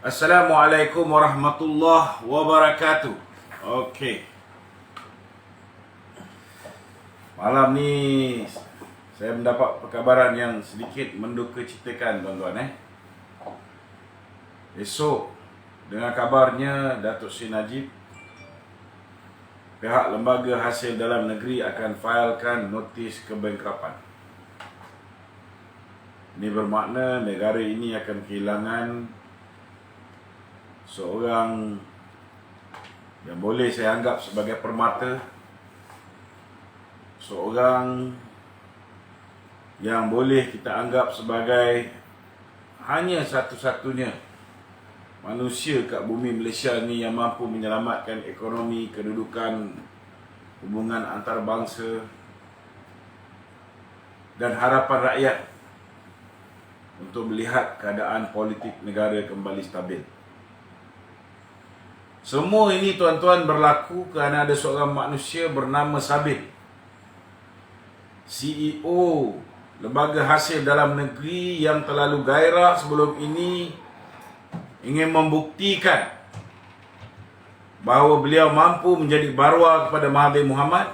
Assalamualaikum warahmatullahi wabarakatuh. Okey. Malam ni saya mendapat perkabaran yang sedikit mendukacitakan tuan-tuan. Esok dengan kabarnya Datuk Seri Najib, pihak lembaga hasil dalam negeri akan failkan notis kebangkrapan. Ini bermakna negara ini akan kehilangan seorang yang boleh saya anggap sebagai permata, seorang yang boleh kita anggap sebagai hanya satu-satunya manusia kat bumi Malaysia ni yang mampu menyelamatkan ekonomi, kedudukan, hubungan antarabangsa dan harapan rakyat untuk melihat keadaan politik negara kembali stabil. Semua ini tuan-tuan berlaku kerana ada seorang manusia bernama Sabil, CEO Lembaga Hasil Dalam Negeri yang terlalu gairah sebelum ini ingin membuktikan bahawa beliau mampu menjadi barwa kepada Mahathir Mohamad,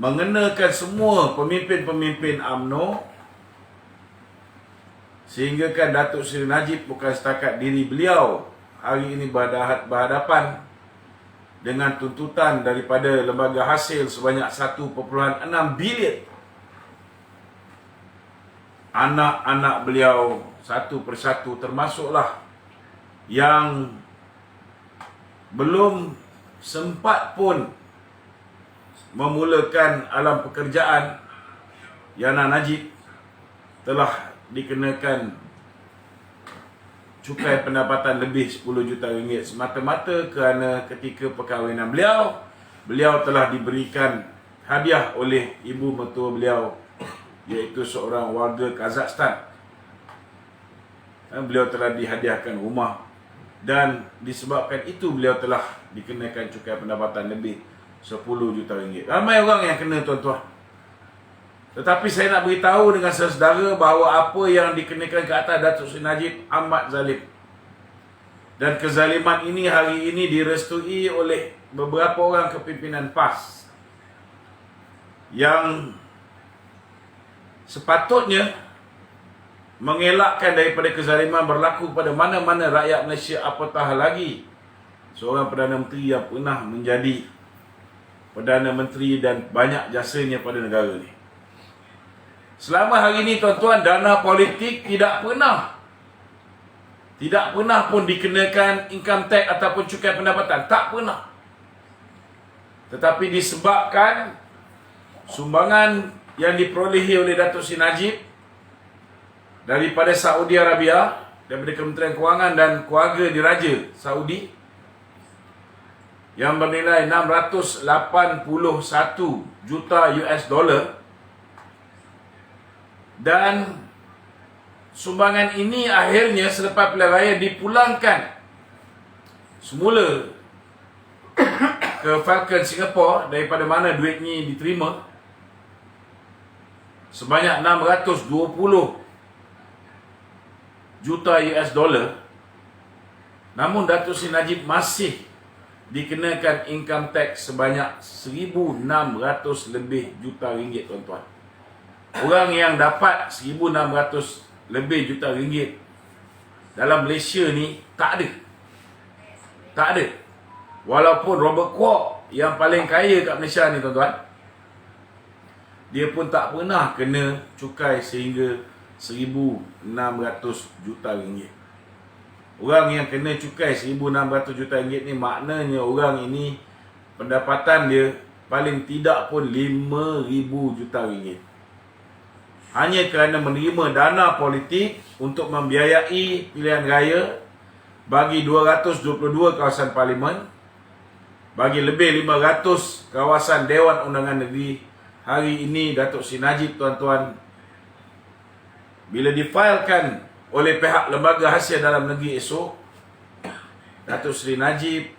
mengenakan semua pemimpin-pemimpin UMNO, sehingga kan Datuk Seri Najib bukan setakat diri beliau hari ini berhadapan dengan tuntutan daripada lembaga hasil sebanyak 1.6 bilion. Anak-anak beliau satu persatu, termasuklah yang belum sempat pun memulakan alam pekerjaan, Yana Najib, telah dikenakan cukai pendapatan lebih 10 juta ringgit semata-mata kerana ketika perkahwinan beliau telah diberikan hadiah oleh ibu mertua beliau, iaitu seorang warga Kazakhstan. Beliau telah dihadiahkan rumah dan disebabkan itu beliau telah dikenakan cukai pendapatan lebih 10 juta ringgit. Ramai orang yang kena, tuan-tuan. Tetapi saya nak beritahu dengan saudara bahawa apa yang dikenakan ke atas Datuk Seri Najib amat zalim. Dan kezaliman ini hari ini direstui oleh beberapa orang kepimpinan PAS yang sepatutnya mengelakkan daripada kezaliman berlaku pada mana-mana rakyat Malaysia, apatah lagi seorang Perdana Menteri yang pernah menjadi Perdana Menteri dan banyak jasanya pada negara ni. Selama hari ini, tuan-tuan, dana politik tidak pernah pun dikenakan income tax ataupun cukai pendapatan. Tak pernah. Tetapi disebabkan sumbangan yang diperolehi oleh Datuk Seri Najib daripada Saudi Arabia, daripada Kementerian Kewangan dan Keluarga Diraja Saudi, yang bernilai 681 juta US dollar, dan sumbangan ini akhirnya selepas pilihan raya dipulangkan semula ke Falcon Singapore, daripada mana duit ni diterima, sebanyak 620 juta US dollar. Namun Datuk Seri Najib masih dikenakan income tax sebanyak 1,600 lebih juta ringgit, tuan-tuan. Orang yang dapat 1,600 lebih juta ringgit dalam Malaysia ni tak ada. Tak ada. Walaupun Robert Kwok yang paling kaya kat Malaysia ni, tuan-tuan, dia pun tak pernah kena cukai sehingga 1,600 juta ringgit. Orang yang kena cukai 1,600 juta ringgit ni maknanya orang ini pendapatan dia paling tidak pun 5,000 juta ringgit. Hanya kerana menerima dana politik untuk membiayai pilihan raya bagi 222 kawasan parlimen, bagi lebih 500 kawasan Dewan Undangan Negeri. Hari ini Datuk Seri Najib, tuan-tuan, bila difailkan oleh pihak Lembaga Hasil Dalam Negeri esok, Datuk Seri Najib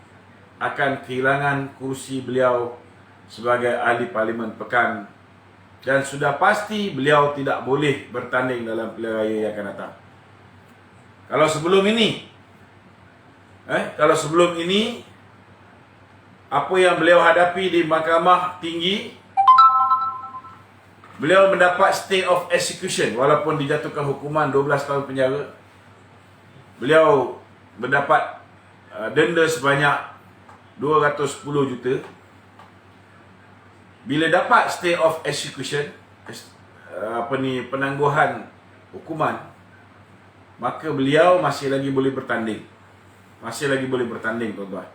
akan kehilangan kursi beliau sebagai ahli Parlimen Pekan dan sudah pasti beliau tidak boleh bertanding dalam pilihan raya yang akan datang. Kalau sebelum ini, apa yang beliau hadapi di Mahkamah Tinggi, beliau mendapat stay of execution walaupun dijatuhkan hukuman 12 tahun penjara. Beliau mendapat denda sebanyak 210 juta. Bila dapat stay of execution, penangguhan hukuman, maka beliau masih lagi boleh bertanding. Tuan-tuan.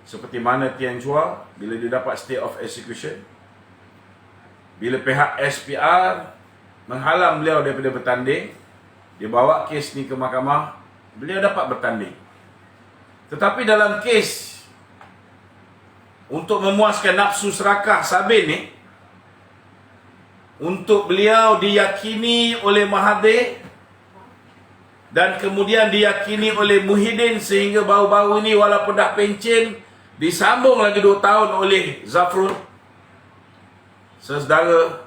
Seperti mana Tian Chua, bila dia dapat stay of execution, bila pihak SPR menghalang beliau daripada bertanding, dia bawa kes ni ke mahkamah, beliau dapat bertanding. Tetapi dalam kes untuk memuaskan nafsu serakah Sabin ni, untuk beliau diyakini oleh Mahathir dan kemudian diyakini oleh Muhyiddin, sehingga baru-baru ini walaupun dah pencen, disambung lagi 2 tahun oleh Zafrul. Saudara,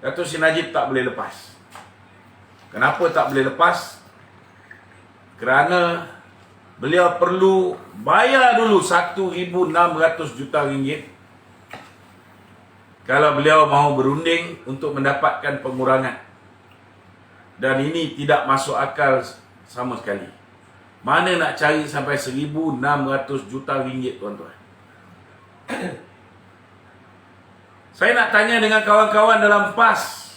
Datuk Seri Najib tak boleh lepas. Kenapa tak boleh lepas? Kerana beliau perlu bayar dulu 1,600 juta ringgit kalau beliau mahu berunding untuk mendapatkan pengurangan. Dan ini tidak masuk akal sama sekali. Mana nak cari sampai 1,600 juta ringgit, tuan-tuan? Saya nak tanya dengan kawan-kawan dalam PAS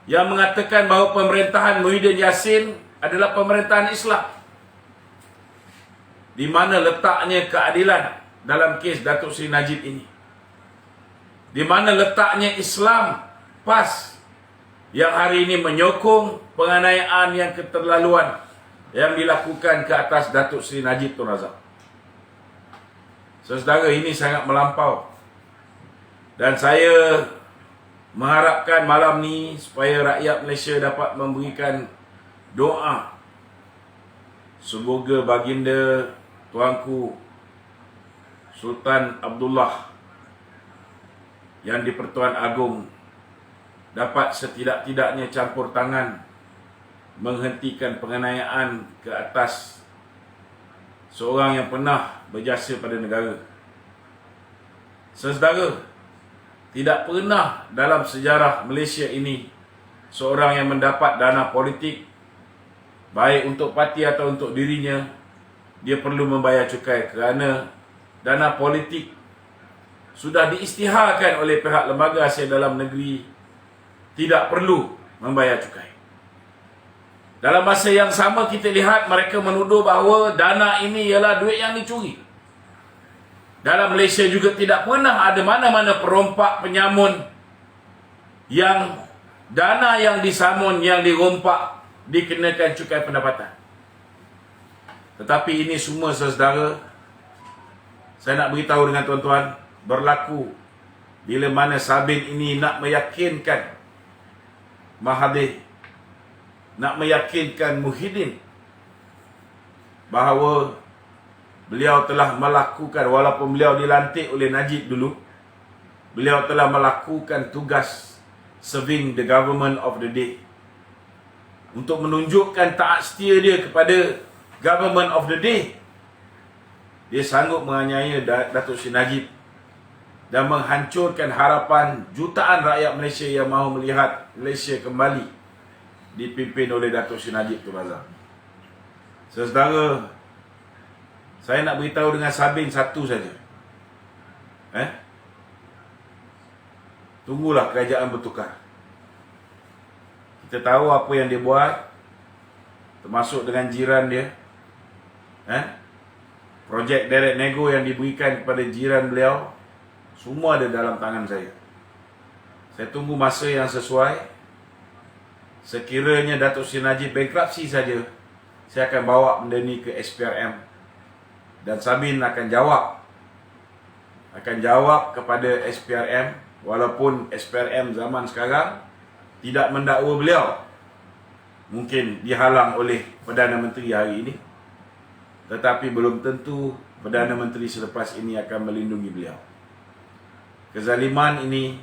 yang mengatakan bahawa pemerintahan Muhyiddin Yassin adalah pemerintahan Islam. Di mana letaknya keadilan dalam kes Datuk Seri Najib ini? Di mana letaknya Islam PAS yang hari ini menyokong penganiayaan yang keterlaluan yang dilakukan ke atas Datuk Seri Najib Tun Razak? Saudara, ini sangat melampau. Dan saya mengharapkan malam ni supaya rakyat Malaysia dapat memberikan doa, semoga baginda Tuanku Sultan Abdullah yang di-Pertuan Agong dapat setidak-tidaknya campur tangan menghentikan penganiayaan ke atas seorang yang pernah berjasa pada negara. Saudara, tidak pernah dalam sejarah Malaysia ini seorang yang mendapat dana politik, baik untuk parti atau untuk dirinya, dia perlu membayar cukai, kerana dana politik sudah diisytiharkan oleh pihak lembaga hasil dalam negeri tidak perlu membayar cukai. Dalam masa yang sama kita lihat mereka menuduh bahawa dana ini ialah duit yang dicuri. Dalam Malaysia juga tidak pernah ada mana-mana perompak penyamun yang dana yang disamun, yang dirompak, dikenakan cukai pendapatan. Tetapi ini semua, saudara, saya nak beritahu dengan tuan-tuan, berlaku bila mana Sabin ini nak meyakinkan Mahathir, nak meyakinkan Muhyiddin bahawa beliau telah melakukan, walaupun beliau dilantik oleh Najib dulu, beliau telah melakukan tugas serving the government of the day, untuk menunjukkan taat setia dia kepada government of the day. Dia sanggup menganiaya Datuk Seri Najib dan menghancurkan harapan jutaan rakyat Malaysia yang mahu melihat Malaysia kembali dipimpin oleh Datuk Seri Najib Tun Razak. Saudara, saya nak beritahu dengan Sabin satu saja. Tunggulah kerajaan bertukar. Kita tahu apa yang dia buat, termasuk dengan jiran dia. Projek direct nego yang diberikan kepada jiran beliau, semua ada dalam tangan saya. Saya tunggu masa yang sesuai. Sekiranya Datuk Seri Najib bankruptcy saja, saya akan bawa benda ni ke SPRM. Dan Sabin akan jawab kepada SPRM, walaupun SPRM zaman sekarang tidak mendakwa beliau. Mungkin dihalang oleh Perdana Menteri hari ini, tetapi belum tentu Perdana Menteri selepas ini akan melindungi beliau. Kezaliman ini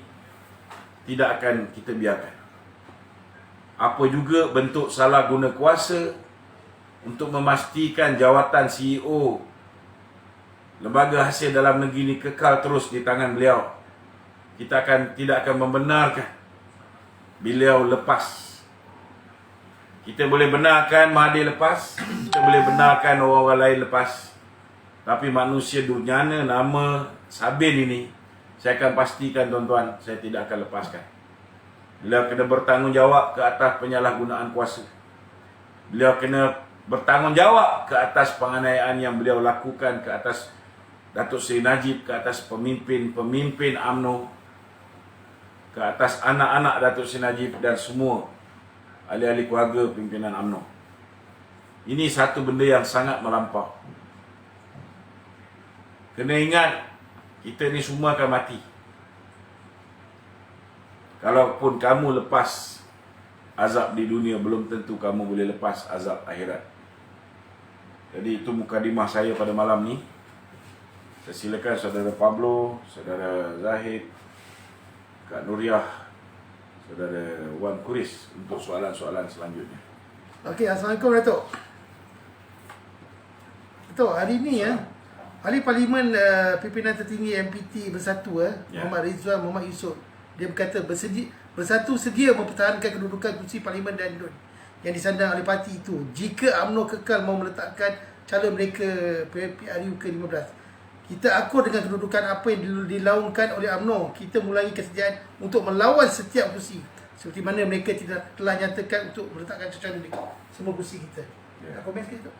tidak akan kita biarkan. Apa juga bentuk salah guna kuasa untuk memastikan jawatan CEO lembaga hasil dalam negeri ini kekal terus di tangan beliau. Kita tidak akan membenarkan beliau lepas. Kita boleh benarkan Mahathir lepas, kita boleh benarkan orang-orang lain lepas. Tapi manusia durjana nama Sabin ini, saya akan pastikan tuan-tuan, saya tidak akan lepaskan. Beliau kena bertanggungjawab ke atas penyalahgunaan kuasa. Beliau kena bertanggungjawab ke atas penganiayaan yang beliau lakukan ke atas Datuk Seri Najib, ke atas pemimpin-pemimpin UMNO, ke atas anak-anak Datuk Seri Najib dan semua ahli-ahli keluarga pimpinan UMNO. Ini satu benda yang sangat melampau. Kena ingat, kita ni semua akan mati. Kalaupun kamu lepas azab di dunia, belum tentu kamu boleh lepas azab akhirat. Jadi itu mukadimah saya pada malam ni. Saya silakan saudara Pablo, saudara Zahid, Kak Nuriah, saudara Wan Kuris untuk soalan-soalan selanjutnya. Okey, Assalamualaikum Datuk. Datuk, hari ni Ahli Parlimen Pimpinan Tertinggi MPT Bersatu Muhammad Rizwan Muhammad Yusof, dia berkata Bersatu sedia mempertahankan kedudukan kursi Parlimen dan yang disandang oleh parti itu jika UMNO kekal mau meletakkan calon mereka PRU ke-15. Kita akur dengan kedudukan apa yang dilaungkan oleh UMNO. Kita mulai kesediaan untuk melawan setiap kursi seperti mana mereka telah nyatakan untuk meletakkan calon mereka semua kursi kita. Nak komen sikit tu?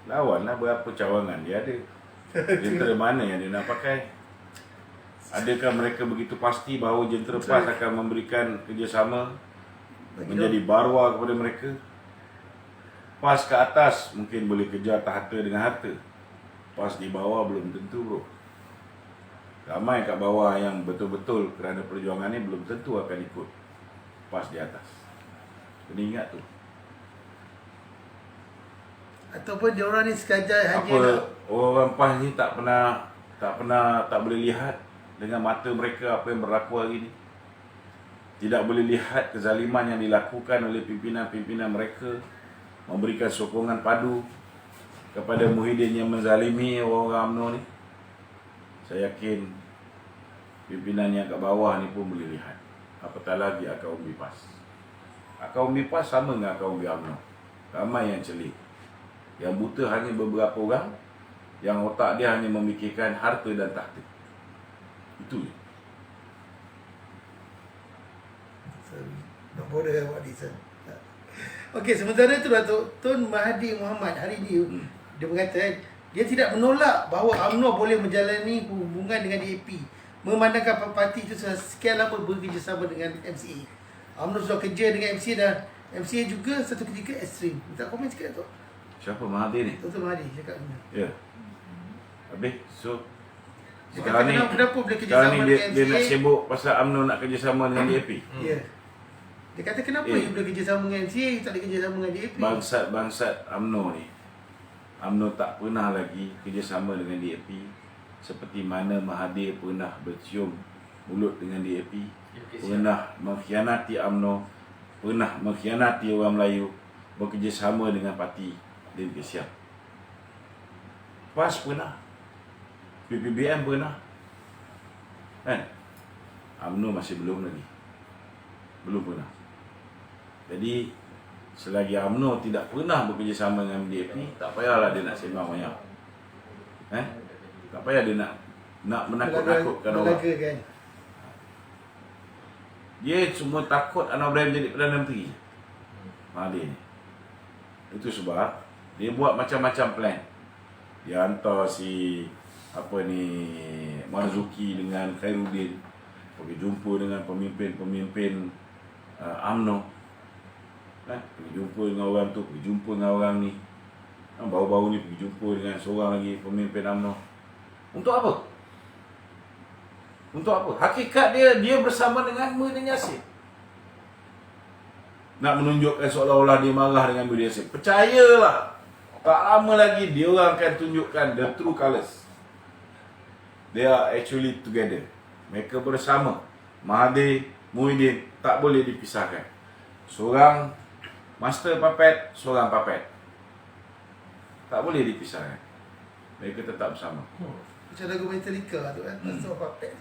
Lawanlah berapa cawangan dia ada. Jentera mana yang dia nak pakai? Adakah mereka begitu pasti bahawa jentera PAS akan memberikan kerjasama menjadi barwa kepada mereka? PAS ke atas mungkin boleh kejar harta dengan harta. PAS di bawah belum tentu, bro. Ramai kat bawah yang betul-betul kerana perjuangan ni belum tentu akan ikut PAS di atas. Kena ingat tu. Ataupun diorang ni sekadar hanya orang PAS ni tak boleh lihat dengan mata mereka apa yang berlaku hari ni. Tidak boleh lihat kezaliman yang dilakukan oleh pimpinan-pimpinan mereka, memberikan sokongan padu kepada Muhyiddin yang menzalimi orang-orang UMNO ni. Saya yakin pimpinan yang kat bawah ni pun boleh lihat. Apatah lagi akar umbi PAS. Akar umbi PAS sama dengan akar umbi UMNO. Ramai yang celik. Yang buta hanya beberapa orang, yang otak dia hanya memikirkan harta dan tahta. Itu je. Tak boleh buat this. Okey, sementara itu Datuk Tun Mahathir Mohamad hari ini dia berkata dia tidak menolak bahawa UMNO boleh menjalani hubungan dengan DAP, memandangkan parti itu sekian lama bekerjasama dengan MCA. UMNO sudah kerja dengan MCA dan MCA juga satu ketika ekstrim. Minta komen sikit Datuk. Siapa Mahathir ni? Dr. Mahathir cakap ni. Ya. Habis, so Sekarang ni kenapa boleh sekarang kerjasama ni dengan dia MCA? nak sibuk pasal UMNO nak kerjasama dengan DAP. Ya. Dia kata kenapa you boleh kerjasama dengan MCA, you tak boleh kerjasama dengan DAP? Bangsat UMNO ni, UMNO tak pernah lagi kerjasama dengan DAP seperti mana Mahathir pernah bercium mulut dengan DAP, pernah mengkhianati UMNO, pernah mengkhianati orang Melayu, bekerjasama dengan parti DAP Siap. PAS pernah, PPBM pernah, kan? UMNO masih belum lagi, belum pernah. Jadi selagi UMNO tidak pernah bekerjasama dengan DAP, tak payahlah dia nak sembang banyak. Tak payah dia nak menakut-nakutkan orang. Kan? Dia semua takut Anwar Ibrahim jadi Perdana Menteri. Mahathir ni. Itu sebab dia buat macam-macam plan. Dia hantar si Marzuki dengan Khairuddin pergi jumpa dengan pemimpin-pemimpin UMNO. Pergi jumpa dengan orang tu, pergi jumpa dengan orang ni. Baru-baru ni pergi jumpa dengan seorang lagi pemimpin UMNO. Untuk apa? Untuk apa? Hakikat dia bersama dengan Muhyiddin Yassin. Nak menunjukkan seolah-olah dia marah dengan Muhyiddin Yassin. Percayalah, tak lama lagi dia orang akan tunjukkan the true colours. They are actually together. Mereka bersama. Mahathir, Muhyiddin tak boleh dipisahkan. Seorang Master puppet, seorang puppet. Tak boleh dipisahkan. Mereka tetap bersama. Macam lagu Metallica tu kan. Master Puppet.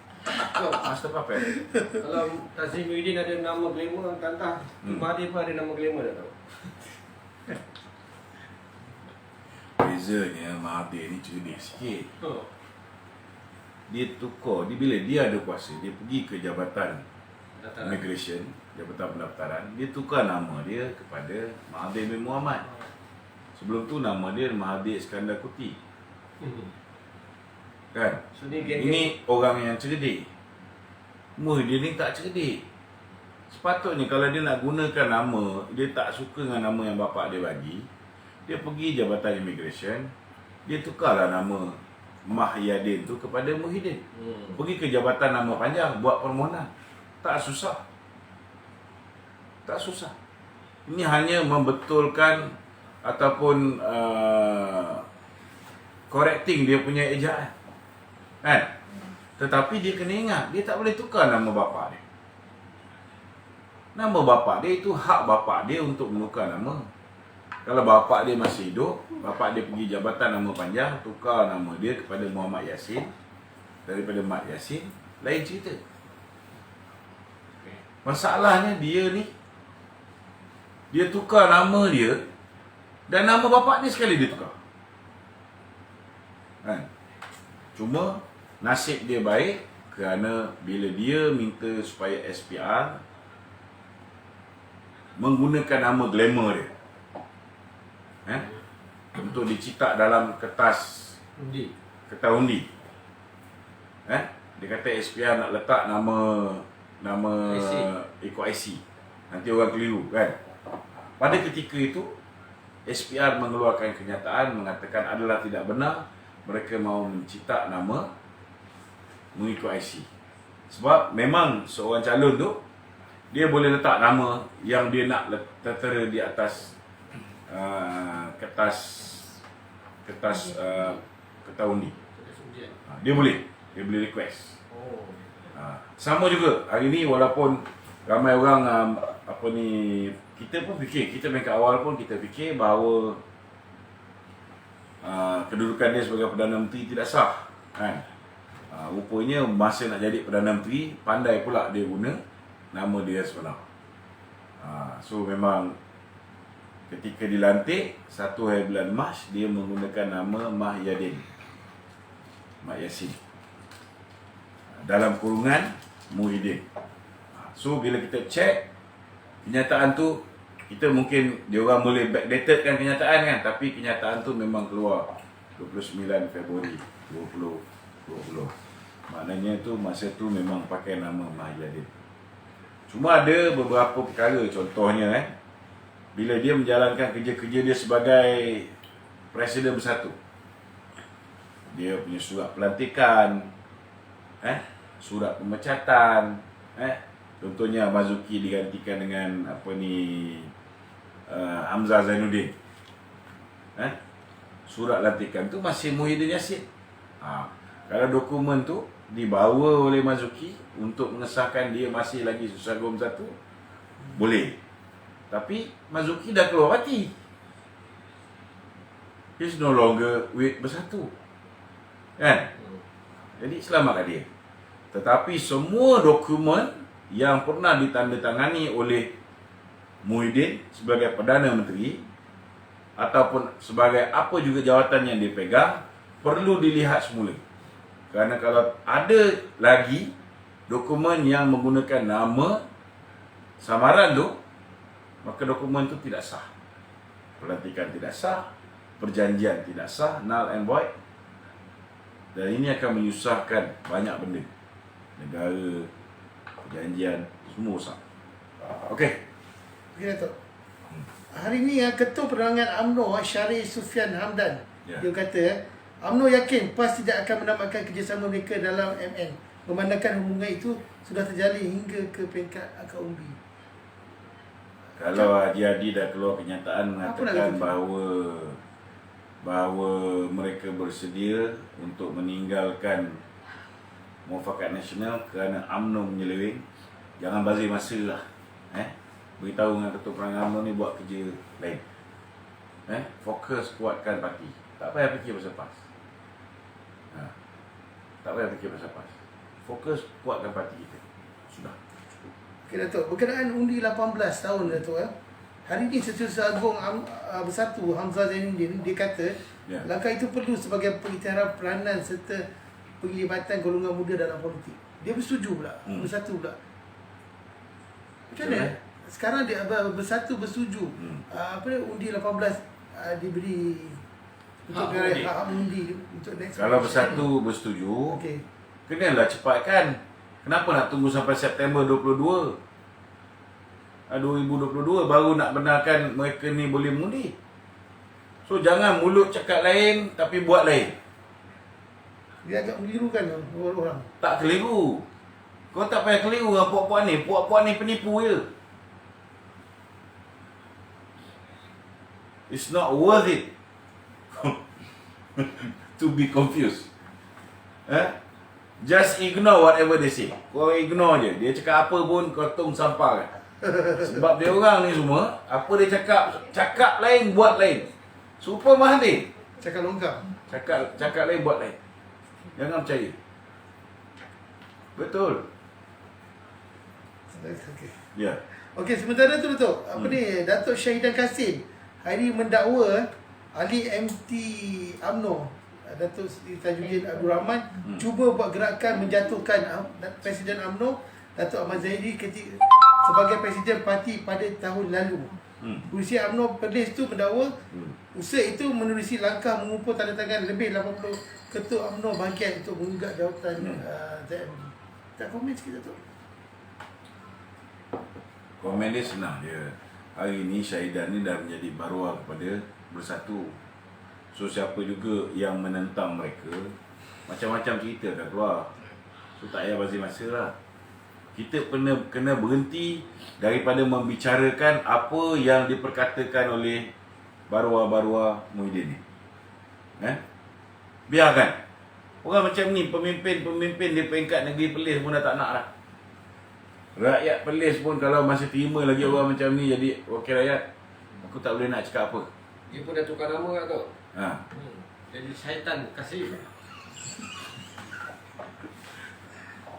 Master puppet. Kalau Tazim Muhyiddin ada nama glamour, Tantah Mahathir pun ada nama glamour tak tahu. Bezanya Mahathir ni cerdik sikit. Dia tukar, bila dia ada kuasa, dia pergi ke jabatan immigration, jabatan pendaftaran, dia tukar nama dia kepada Mahathir bin Mohamad. Sebelum tu nama dia Mahathir Iskandar Kuti. Kan? So ni geng-geng. Ini orang yang cerdik. Muhyiddin ni tak cerdik. Sepatutnya kalau dia nak gunakan nama, dia tak suka dengan nama yang bapak dia bagi, dia pergi jabatan immigration, dia tukarlah nama Mahyadin tu kepada Muhyiddin. Pergi ke jabatan nama panjang, buat permohonan. Tak susah. Tak susah. Ini hanya membetulkan ataupun correcting dia punya ejaan. Kan? Tetapi dia kena ingat, dia tak boleh tukar nama bapa dia. Nama bapa dia itu hak bapa dia untuk menukar nama. Kalau bapa dia masih hidup, bapa dia pergi jabatan nama panjang, tukar nama dia kepada Muhammad Yassin daripada Mat Yassin, lain cerita. Masalahnya dia ni, dia tukar nama dia dan nama bapa dia sekali dia tukar. Kan? Cuma nasib dia baik kerana bila dia minta supaya SPR menggunakan nama glamour dia, untuk dicetak dalam kertas Undi. undi. Dia kata SPR nak letak nama IC. ikut IC. Nanti orang keliru kan. Pada ketika itu SPR mengeluarkan kenyataan mengatakan adalah tidak benar mereka mahu mencetak nama mengikut IC. Sebab memang seorang calon tu dia boleh letak nama yang dia nak tertera di atas kertas undi. Dia boleh request. Sama juga hari ni walaupun ramai orang kita pun fikir, kita main kat awal pun kita fikir bahawa kedudukan dia sebagai Perdana Menteri tidak sah kan. Rupanya masa nak jadi Perdana Menteri pandai pula dia guna nama dia sebenar. So memang ketika dilantik 1 hari bulan Mac dia menggunakan nama Mahyadin Mat Yassin dalam kurungan Muhyiddin. So bila kita check kenyataan tu, kita mungkin dia orang boleh backdated kan kenyataan kan, tapi kenyataan tu memang keluar 29 Februari 2020. Maknanya tu masa tu memang pakai nama Mahyadin. Cuma ada beberapa perkara, contohnya bila dia menjalankan kerja-kerja dia sebagai Presiden Bersatu, dia punya surat pelantikan, surat pemecatan, contohnya Marzuki digantikan dengan Hamzah Zainuddin. Surat lantikan tu masih Muhyiddin Yassin. Kalau dokumen tu dibawa oleh Marzuki untuk mengesahkan dia masih lagi Susagom Bersatu, boleh. Tapi Marzuki dah keluar parti. He's no longer with Bersatu. Kan? Jadi selamatlah dia. Tetapi semua dokumen yang pernah ditandatangani oleh Muhyiddin sebagai Perdana Menteri ataupun sebagai apa juga jawatan yang dia pegang perlu dilihat semula. Kerana kalau ada lagi dokumen yang menggunakan nama samaran tu, maka dokumen tu tidak sah. Pelantikan tidak sah, perjanjian tidak sah, null and void. Dan ini akan menyusahkan banyak benda. Negara, perjanjian, semua sah. Okey. Okey, Datuk. Hari ni Ketua Penerangan UMNO Syarif Sufian Hamdan, dia kata UMNO yakin PAS tidak akan menambahkan kerjasama mereka dalam MN, memandangkan hubungan itu sudah terjalin hingga ke peringkat akar umbi. Kalau Haji Hadi dah keluar kenyataan mengatakan bahawa mereka bersedia untuk meninggalkan Muafakat Nasional kerana UMNO menyeleweng, jangan bazir masa lah. beritahu dengan Ketua Perangai UMNO ni buat kerja lain. Fokus kuatkan parti. Tak payah fikir pasal PAS. Tak payah fikir pasal PAS. Fokus kuatkan parti kita. Sudah. Okey Datuk, berkenaan undi 18 tahun Datuk hari ini Setiausaha Agung Bersatu Hamzah Zainuddin dia kata langkah itu perlu sebagai pengiktirafan peranan serta penglibatan golongan muda dalam politik. Dia bersetuju pula, Bersatu pula. Macam mana? Sekarang dia Bersatu bersetuju undi 18 diberi untuk hak undi untuk next. Kalau Bersatu bersetuju, okey, kenalah cepatkan. Kenapa nak tunggu sampai September 2022 baru nak benarkan mereka ni boleh mengundi? So jangan mulut cakap lain tapi buat lain. Dia agak melirukan orang. Tak keliru. Kau tak payah keliru dengan puak-puak ni. Puak-puak ni penipu je. It's not worth it to be confused. Just ignore whatever they say. Kau ignore je. Dia cakap apa pun kau tong sampah kan. Sebab dia orang ni semua, apa dia cakap lain, buat lain. Super Mahathir. Cakap longkang. Cakap lain, buat lain. Jangan percaya. Betul. Okey. Ya. Okey, sementara tu Datuk, Datuk Syahidan Kasim hari mendakwa ahli MT UMNO Datuk Seri Tajuddin Abdul Rahman cuba buat gerakan menjatuhkan Presiden UMNO Datuk Ahmad Zahidi sebagai Presiden Parti pada tahun lalu. Urusi UMNO Perlis tu mendakwa usaha itu menerusi langkah mengumpul tanda tangan lebih 80 ketua UMNO bahagian untuk menggugat jawatan ZMD. Tak komen sikit Datuk? Komen dia senang je. Hari ni Syahidan ni dah menjadi baruah kepada Bersatu. So siapa juga yang menentang mereka, macam-macam cerita dah keluar. So tak payah bazir masa lah. Kita kena berhenti daripada membicarakan apa yang diperkatakan oleh baruah-baruah Muhyiddin ni. Biarkan. Orang macam ni, pemimpin di peringkat negeri Perlis pun dah tak nak lah. Rakyat Perlis pun kalau masih terima lagi orang macam ni jadi wakil rakyat, aku tak boleh nak cakap apa. Dia pun dah tukar nama tak tu? Jadi Syaitan Kasim.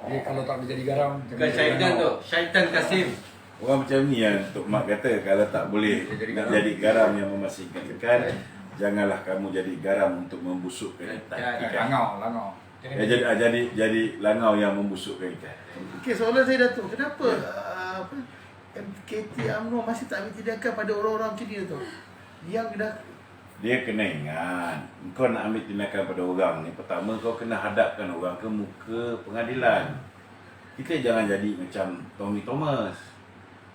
Dia kalau tak boleh jadi garam, Bukan Syaitan tu, Syaitan Kasim. Orang macam ni yang Tok Mak kata kalau tak boleh nak jadi garam yang memastikan ikan, janganlah kamu jadi garam untuk membusukkan ikan. Langau. Jadi langau yang membusukkan ikan. okey, soalan saya Datuk, kenapa MKT UMNO masih tak ambil tindakan pada orang-orang macam ni Datuk? Yang dah Dia kena ingat, kau nak ambil tindakan pada orang ni, pertama kau kena hadapkan orang ke muka pengadilan. Kita jangan jadi macam Tommy Thomas.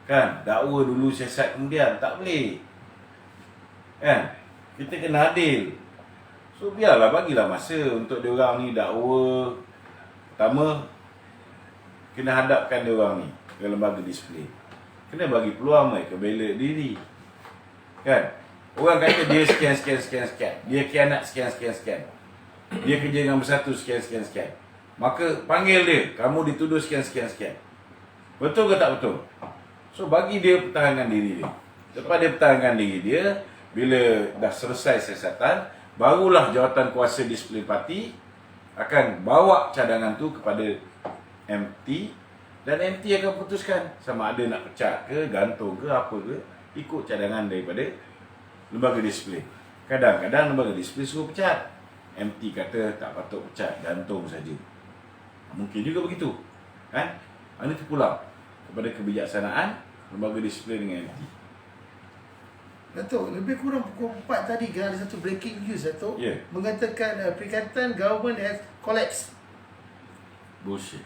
Kan, dakwa dulu siasat kemudian, tak boleh. Kan, kita kena adil. So biarlah, bagilah masa untuk diorang ni dakwa. Pertama, kena hadapkan diorang ni ke lembaga disiplin. Kena bagi peluang mereka bela diri. Kan? Orang kata dia sekian. Dia khianat sekian. Dia kerja dengan Bersatu sekian. Maka panggil dia, kamu dituduh sekian. Betul ke tak betul? So bagi dia pertahankan diri dia. Lepas dia pertahankan diri dia, bila dah selesai siasatan, barulah jawatan kuasa disiplin parti akan bawa cadangan tu kepada MT, dan MT akan putuskan sama ada nak pecat ke, gantung ke, apa ke, ikut cadangan daripada lembaga disiplin. Kadang-kadang lembaga disiplin suruh pecat, MT kata tak patut pecat, gantung saja. Mungkin juga begitu. Ini terpulang kepada kebijaksanaan lembaga disiplin dengan MT. Datuk, lebih kurang pukul 4 tadi kan ada satu breaking news Datuk, mengatakan perikatan government has collapsed. Bullshit.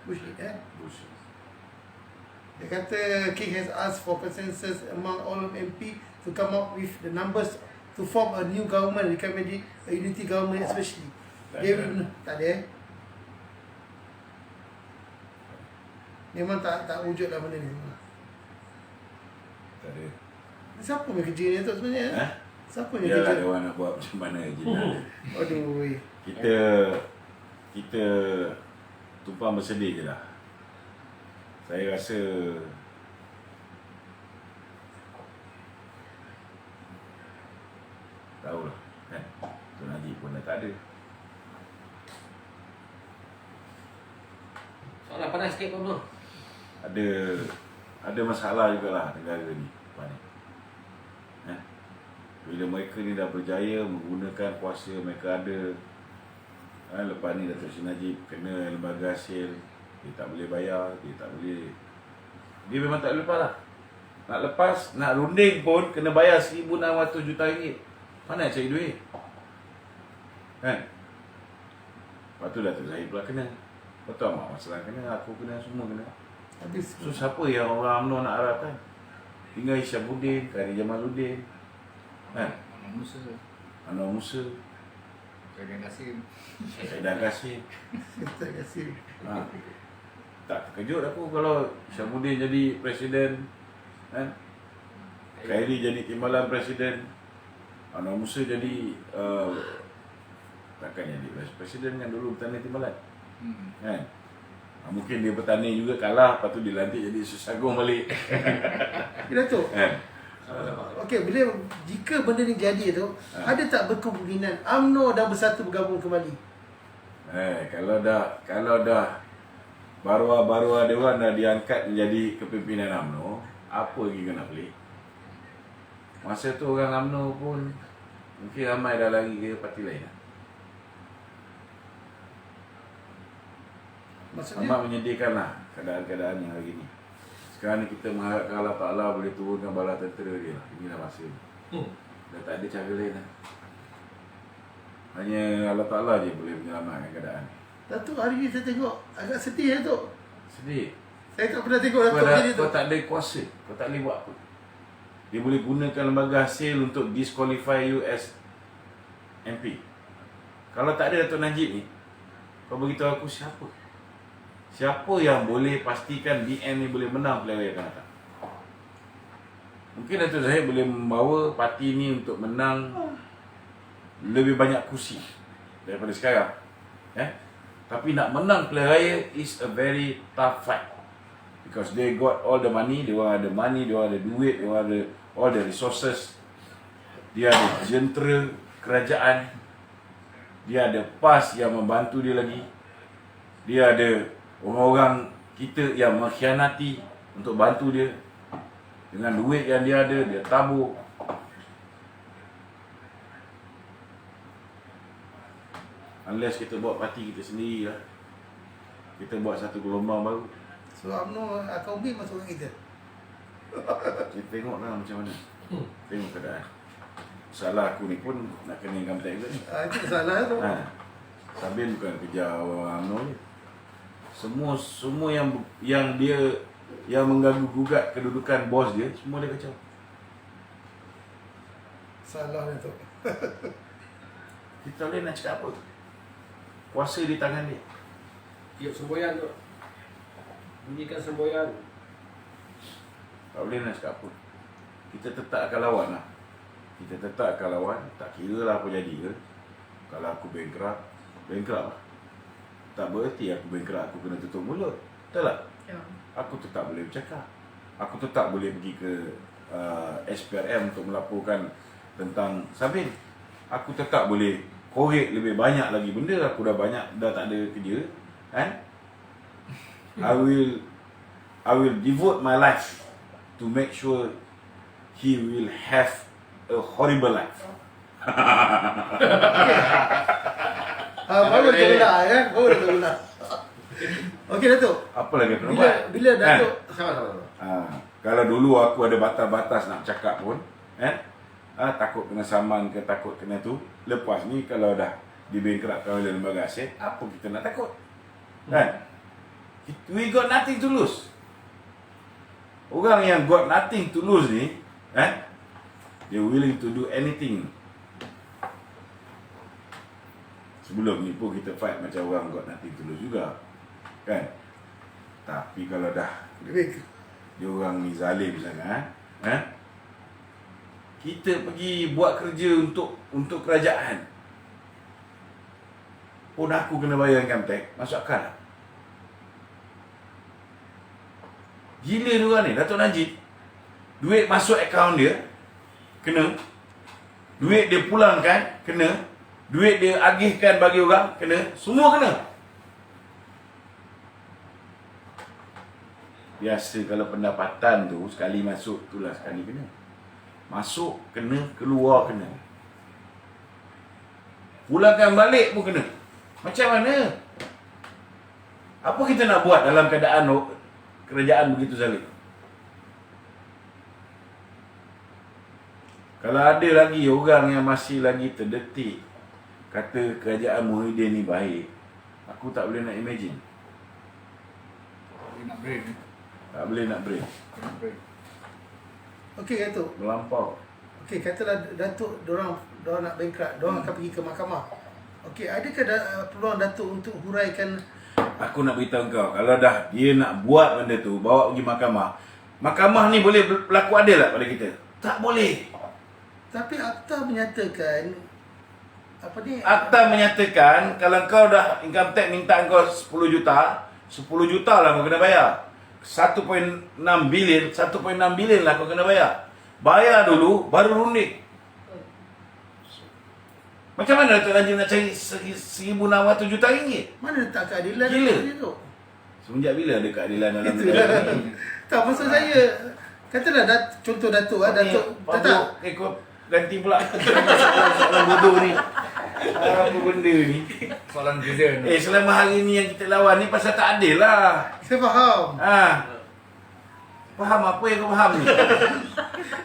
Bullshit. Dia kata King has asked for consensus among all MP to come up with the numbers to form a new government, recommending a unity government especially. Dia tak ada. Memang tak wujud lah benda ni. Tak ada. Siapa yang kerja ni Datuk sebenarnya? Siapa yang Biarlah kerja? dia orang nak buat macam mana je. Aduh. Kita tumpang bersedih je lah. Saya rasa tahulah kan, Tun Najib pun dah tak ada. Soalan panas sikit Pak Bro. Ada masalah jugalah negara ni lepas ni. Bila mereka ni dah berjaya menggunakan kuasa mereka ada, lepas ni Datuk Seri Najib kena lembaga hasil, dia tak boleh bayar, dia memang tak boleh lepas lah. Nak lepas, nak runding pun kena bayar 1,600 juta ringgit. Mana nak cari duit? Kan? Lepas tu Datuk Zahid pula kena. Lepas tu Ahmad Maslan kena, aku kena, semua kena. Habis. So siapa yang orang UMNO nak harapkan? Tinggal Isyamuddin, Kari Jamaluddin, kan? Anwar Musa, Kaidan Kasim. Saidan Kasim. Terima kasih. Tak terkejut aku kalau Isyamuddin jadi presiden, kan? Khairi jadi timbalan presiden, Anwar Musa jadi takkan jadi presiden kan, dulu bertanding timbalan, kan? Mungkin dia bertanding juga kalah, lepas tu dilantik jadi Sussagung balik. Datuk. Kan? Okey, jika benda ni jadi tu, ada tak berkemungkinan UMNO dan Bersatu bergabung kembali? Kalau dah Barua Dewan dah diangkat menjadi kepimpinan UMNO, apa lagi kena pelik? Masa tu orang UMNO pun mungkin ramai dah lari ke parti lain. Maksudnya Amat menyedihkanlah keadaan-keadaan yang hari ni. Sekarang ni kita mengharapkan Allah Ta'ala boleh turunkan bala tentera dia lah. Inilah masa ni. Dah tak ada cara lain lah. Hanya Allah Ta'ala je boleh menyelamatkan keadaan ni. Datuk, hari ni saya tengok agak sedih Datuk. Sedih. Saya tak pernah tengok Datuk macam ni tu. Kau tak ada kuasa. Kau tak boleh buat apa. Dia boleh gunakan lembaga hasil untuk disqualify you as MP. Kalau tak ada Datuk Najib ni, kau beritahu aku siapa? Siapa yang boleh pastikan DN ni boleh menang pilihan raya akan datang? Mungkin Datuk Zahid boleh membawa parti ni untuk menang lebih banyak kursi daripada sekarang. Tapi nak menang pilihan raya is a very tough fight. Because they got all the money, dia orang ada money, dia orang ada duit, dia orang ada all the resources. Dia ada jentera kerajaan. Dia ada PAS yang membantu dia lagi. Dia ada orang-orang kita yang mengkhianati untuk bantu dia. Dengan duit yang dia ada, dia tabur. Unless kita buat parti kita sendiri lah. Kita buat satu gelombang baru. So UMNO akan umi masuk dengan kita. Kita tengoklah macam mana. Tengok keadaan. Salah aku ni pun nak kena income tax juga ni. Itu salah tu. Sabin bukan kerja orang UMNO ni. Semua yang dia yang mengganggu-gugat kedudukan bos dia, semua dia kacau. Salah Datuk. Kita boleh nak cakap apa? Kuasa di tangan dia. Tiup semboyan tu. Bunyikan semboyan. Tak boleh nak cakap apa. Kita tetap akan lawan lah. Kita tetap akan lawan. Tak kira lah apa jadi ke. Kalau aku bankrupt lah. Tak bererti aku bankrupt, aku kena tutup mulut. Betul tak? Ya. Aku tetap boleh bercakap. Aku tetap boleh pergi ke SPRM untuk melaporkan tentang Sabin. Aku tetap boleh korek lebih banyak lagi benda. Aku dah tak ada kerja, kan? I will devote my life to make sure he will have a horrible life. Baru terbelah kan? Baru terbelah. Okey Datuk. Apa lagi aku nak buat? Bila Datuk Sama-sama. Kalau dulu aku ada batas-batas nak cakap pun, takut kena saman ke, takut kena tu. Lepas ni kalau dah dibankrupt oleh lembaga aset, apa kita nak takut? Kan? We got nothing to lose. Orang yang got nothing to lose ni, they're willing to do anything. Sebelum ni pun kita fight macam orang got nothing to lose juga, kan? Tapi kalau dah dia orang ni zalim sangat, kita pergi buat kerja untuk kerajaan pun aku kena bayar income tax, masuk akal tak? Gila dia orang ni, Datuk Najib. Duit masuk akaun dia, kena. Duit dia pulangkan, kena. Duit dia agihkan bagi orang, kena. Semua kena. Biasa kalau pendapatan tu, sekali masuk, itulah sekali kena. Masuk, kena. Keluar, kena. Pulangkan balik pun kena. Macam mana? Apa kita nak buat dalam keadaan kerajaan begitu zalim? Kalau ada lagi orang yang masih lagi terdetik kata kerajaan Muhyiddin ni baik, aku tak boleh nak imagine. Boleh nak brain ni. Tak boleh nak brain. Kena brain. Okey Datuk. Melampau. Okey, katalah Datuk dorang nak bankrupt, dorang akan pergi ke mahkamah. Okey, adakah peluang Datuk untuk huraikan? Aku nak beritahu kau, kalau dah dia nak buat benda tu, bawa pergi mahkamah. Mahkamah ni boleh berlaku adil tak pada kita? Tak boleh. Tapi akta menyatakan Akta menyatakan kalau kau dah income tax minta kau 10 juta, 10 juta lah kau kena bayar. 1.6 bilion, 1.6 bilion lah kau kena bayar. Bayar dulu baru runding. Macam mana Datuk Najib nak cari 1,600 juta ringgit? Mana letak keadilan Gila. tu? Semenjak bila ada keadilan dalam Itulah. negara ni? Tak, maksud saya katalah contoh Datuk Datuk tak. Kau ganti pula soalan bodoh ni. Apa benda ni? Soalan beza ni. Selama hari ni yang kita lawan ni pasal tak adil lah. Saya faham. Faham apa yang kau faham ni?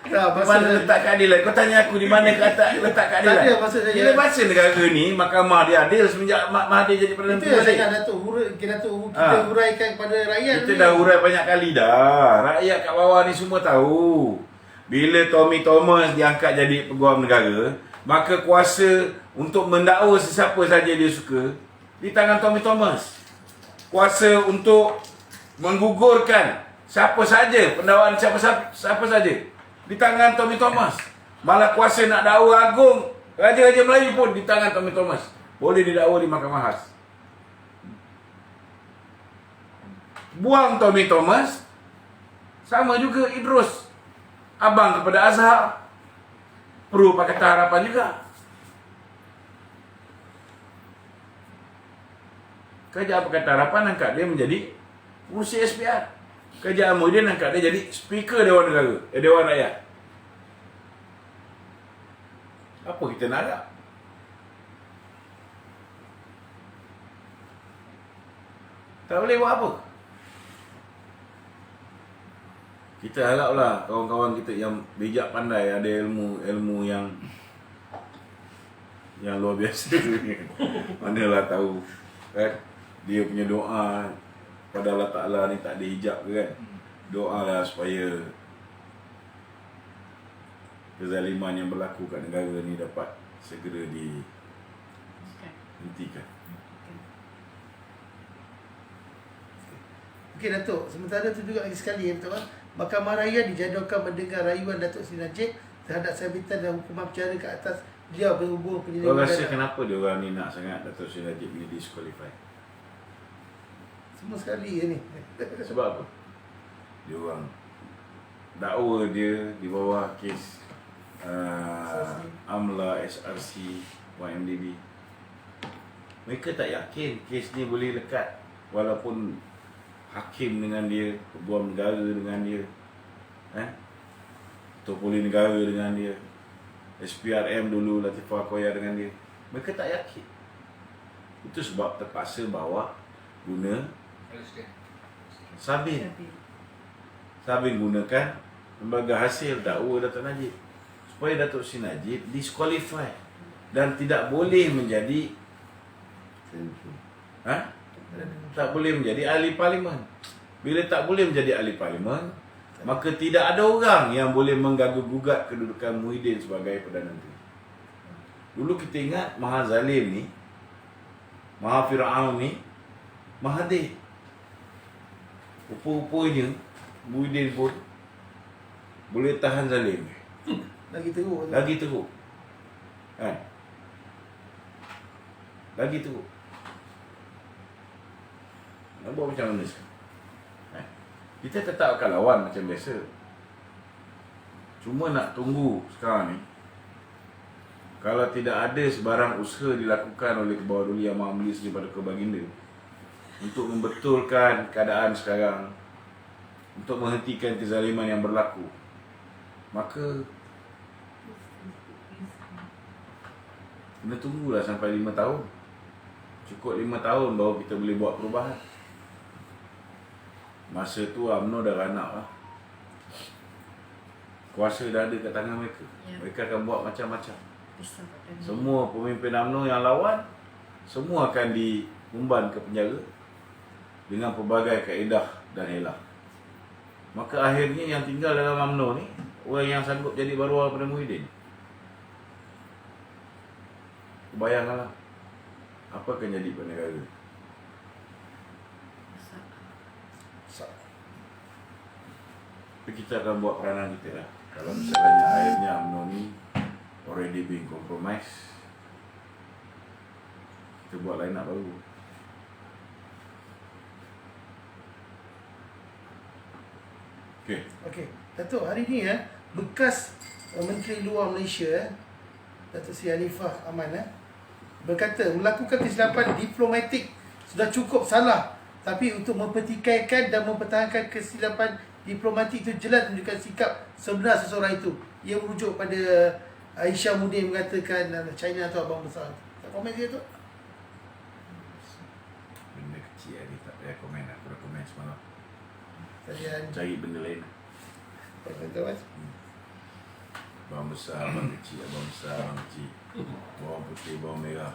Tak, Di mana letak keadilan? Kau tanya aku di mana letak keadilan? Tak ada, maksud saya. Bila masa negara ni, mahkamah dia adil semenjak Mahathir jadi Perdana Itu Menteri. yang saya cakap Datuk, kita huraikan kepada rakyat. Kita dah urai banyak kali dah. Rakyat kat bawah ni semua tahu. Bila Tommy Thomas diangkat jadi peguam negara, maka kuasa untuk mendakwa sesiapa saja dia suka di tangan Tommy Thomas. Kuasa untuk menggugurkan siapa saja, pendakwaan siapa saja di tangan Tommy Thomas. Malah kuasa nak dakwa agung Raja-Raja Melayu pun di tangan Tommy Thomas. Boleh didakwa di Mahkamah Khas. Buang Tommy Thomas, sama juga Idrus, abang kepada Azhar, Pro Pakatan Harapan juga. Kerajaan Pakatan Harapan angkat dia menjadi pengurusi SPR. Kerajaan Muhyiddin angkat dia jadi speaker Dewan Negara, Dewan Rakyat. Apa kita nak harap? Tak boleh buat apa. Kita haraplah kawan-kawan kita yang bijak pandai, ada ilmu yang luar biasa. Manalah tahu kan, dia punya doa pada Allah Ta'ala ni tak ada hijab ke kan. Doalah supaya kezaliman yang berlaku kat negara ni dapat segera dihentikan. Okey Datuk, sementara tu juga lagi sekali ya betul. Mahkamah Raya dijadualkan mendengar rayuan Datuk Seri Najib terhadap sabitan dan hukuman penjara ke atas dia berhubung Kau penyelidikan. rasa kenapa dia orang ni nak sangat Datuk Seri Najib ni disqualify? Semua sekali ya ni. Sebab apa? Dia orang dakwa dia di bawah kes Amla, SRC, YMDB. Mereka tak yakin kes ni boleh lekat walaupun hakim dengan dia, peguam negara dengan dia, Ketua Polis Negara dengan dia, SPRM dulu Latifah Koya dengan dia. Mereka tak yakin. Itu sebab terpaksa bawa guna Sabin. Sabin gunakan lembaga hasil dakwa Datuk Najib supaya Datuk Seri Najib disqualify dan tidak boleh menjadi tak boleh menjadi ahli parlimen. Bila tak boleh menjadi ahli parlimen, maka tidak ada orang yang boleh menggaguh-gugat kedudukan Muhyiddin sebagai Perdana Menteri. Dulu kita ingat Maha Zalim ni, Maha Fir'aun ni, Mahathir. Rupa-rupanya Muhyiddin pun boleh tahan zalim. Lagi teruk. Lagi teruk. Kan? Lagi teruk. Nak buat macam mana sekarang? kita tetap akan lawan macam biasa. Cuma nak tunggu sekarang ni, kalau tidak ada sebarang usaha dilakukan oleh Kebawah Duli Yang Maha Mulia Sri Paduka Baginda untuk membetulkan keadaan sekarang, untuk menghentikan kezaliman yang berlaku, maka kena tunggulah sampai 5 tahun. Cukup 5 tahun baru kita boleh buat perubahan. Masa tu UMNO dah ranak lah. Kuasa dah ada kat tangan mereka. Ya. Mereka akan buat macam-macam. Bisa pakai ni. Semua pemimpin UMNO yang lawan, semua akan diumban ke penjara dengan pelbagai kaedah dan elah. Maka akhirnya yang tinggal dalam UMNO ni, orang yang sanggup jadi baruah pada Muhyiddin. Bayangkanlah apa akan jadi pada negara. Tapi kita akan buat peranan kita lah. Kalau misalnya akhirnya UMNO ni already being compromised, kita buat line up baru. Okay. Okey, Datuk, hari ni bekas Menteri Luar Malaysia Datuk Seri Hanifah Aman berkata melakukan kesilapan diplomatik sudah cukup salah, tapi untuk mempertikaikan dan mempertahankan kesilapan diplomatik itu jelas menunjukkan sikap sebenar seseorang itu. Ia merujuk pada Aisyah Mudin mengatakan China tu abang besar. Tak komen dia tu? Benda kecil ni tak payah komen. Aku dah komen semalam. Kalian Cari benda lain. kata Mas. Bawang besar, bawang kecil, bawang besar, bawang kecil, bawang putih, bawang merah.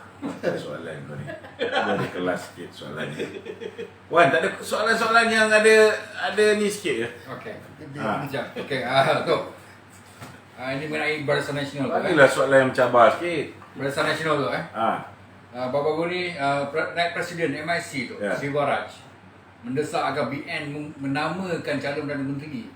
Soalan kau ni. Kau ada kelas sikit soalan ni. Wan, tak ada soalan-soalan yang ada ni sikit ke? Okey. Ha. Sekejap. Okey, tu. Ini mengenai Barisan Nasional tu. Bagilah soalan yang mencabar sikit. Barisan Nasional tu baru-baru ni Naib Presiden MIC tu, Ya. Sivaraj mendesak agar BN menamakan calon Perdana Menteri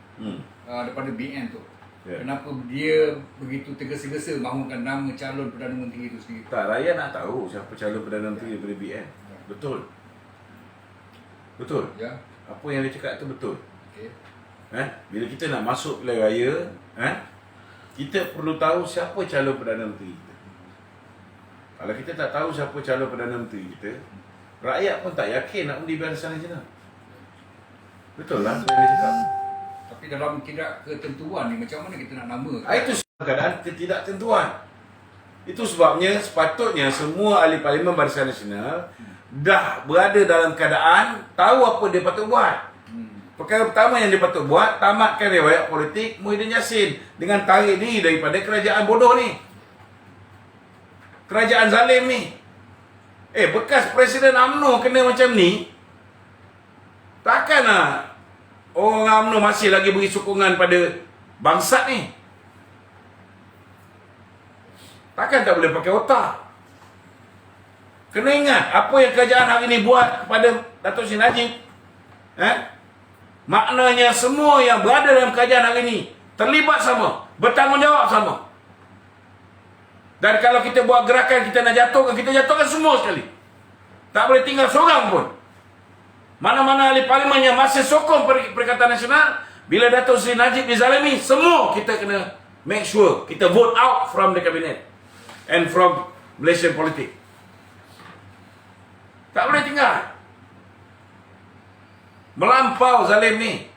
daripada BN tu. Ya. Kenapa dia begitu tergesa-gesa mahukan nama calon Perdana Menteri itu sendiri? Tak, rakyat nak tahu siapa calon Perdana Menteri daripada BN. Betul. Betul. Ya. Apa yang dia cakap tu betul. Okey. Bila kita nak masuk pilihan raya, kita perlu tahu siapa calon Perdana Menteri kita. Kalau kita tak tahu siapa calon Perdana Menteri kita, rakyat pun tak yakin nak undi Barisan Nasional. Betul lah apa yang dia cakap. Tapi dalam tidak ketentuan ni, macam mana kita nak namakan? Itu keadaan ketidaktentuan. Itu sebabnya sepatutnya semua ahli parlimen Barisan Nasional dah berada dalam keadaan tahu apa dia patut buat. Perkara pertama yang dia patut buat, tamatkan riwayat politik Muhyiddin Yassin dengan tarik diri daripada kerajaan bodoh ni. Kerajaan zalim ni. Bekas Presiden UMNO kena macam ni. Takkanlah orang UMNO masih lagi beri sokongan pada bangsat ni. Takkan tak boleh pakai otak. Kena ingat apa yang kerajaan hari ni buat kepada Datuk Seri Najib. Maknanya semua yang berada dalam kerajaan hari ni terlibat sama, bertanggungjawab sama. Dan kalau kita buat gerakan kita nak jatuhkan, kita jatuhkan semua sekali. Tak boleh tinggal seorang pun. Mana-mana ahli parlimen yang masih sokong Perikatan Nasional, bila Datuk Seri Najib dizalimi, semua kita kena make sure kita vote out from the cabinet and from Malaysian politik. Tak boleh tinggal. Melampau zalim ni.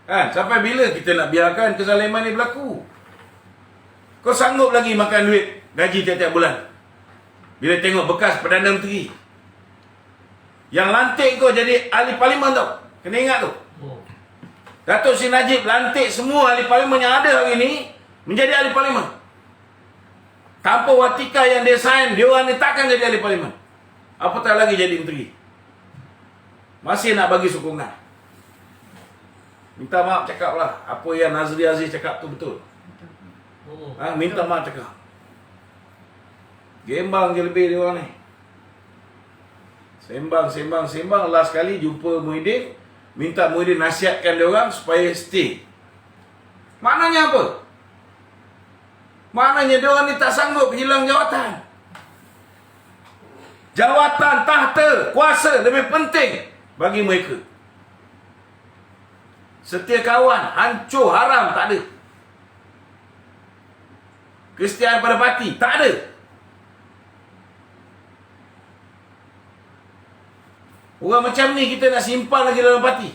Sampai bila kita nak biarkan kezaliman ni berlaku? Kau sanggup lagi makan duit gaji tiap-tiap bulan bila tengok bekas Perdana Menteri yang lantik kau jadi ahli parlimen tau. Kena ingat tu. Datuk Seri Najib lantik semua ahli parlimen yang ada hari ni menjadi ahli parlimen. Tanpa watika yang dia sign, dia orang ni takkan jadi ahli parlimen. Apatah lagi jadi menteri. Masih nak bagi sokongan. Minta maaf cakap lah. Apa yang Nazri Aziz cakap tu betul. Minta maaf cakap. Gembang je lebih dia orang ni. Sembang. Last kali jumpa Muhyiddin, minta Muhyiddin nasihatkan dia orang supaya stay. Maknanya apa? Maknanya dia orang ni tak sanggup hilang jawatan. Jawatan, tahta, kuasa lebih penting bagi mereka. Setia kawan, hancur, haram, tak ada. Kesetiaan pada parti, tak ada. Orang macam ni kita nak simpan lagi dalam parti.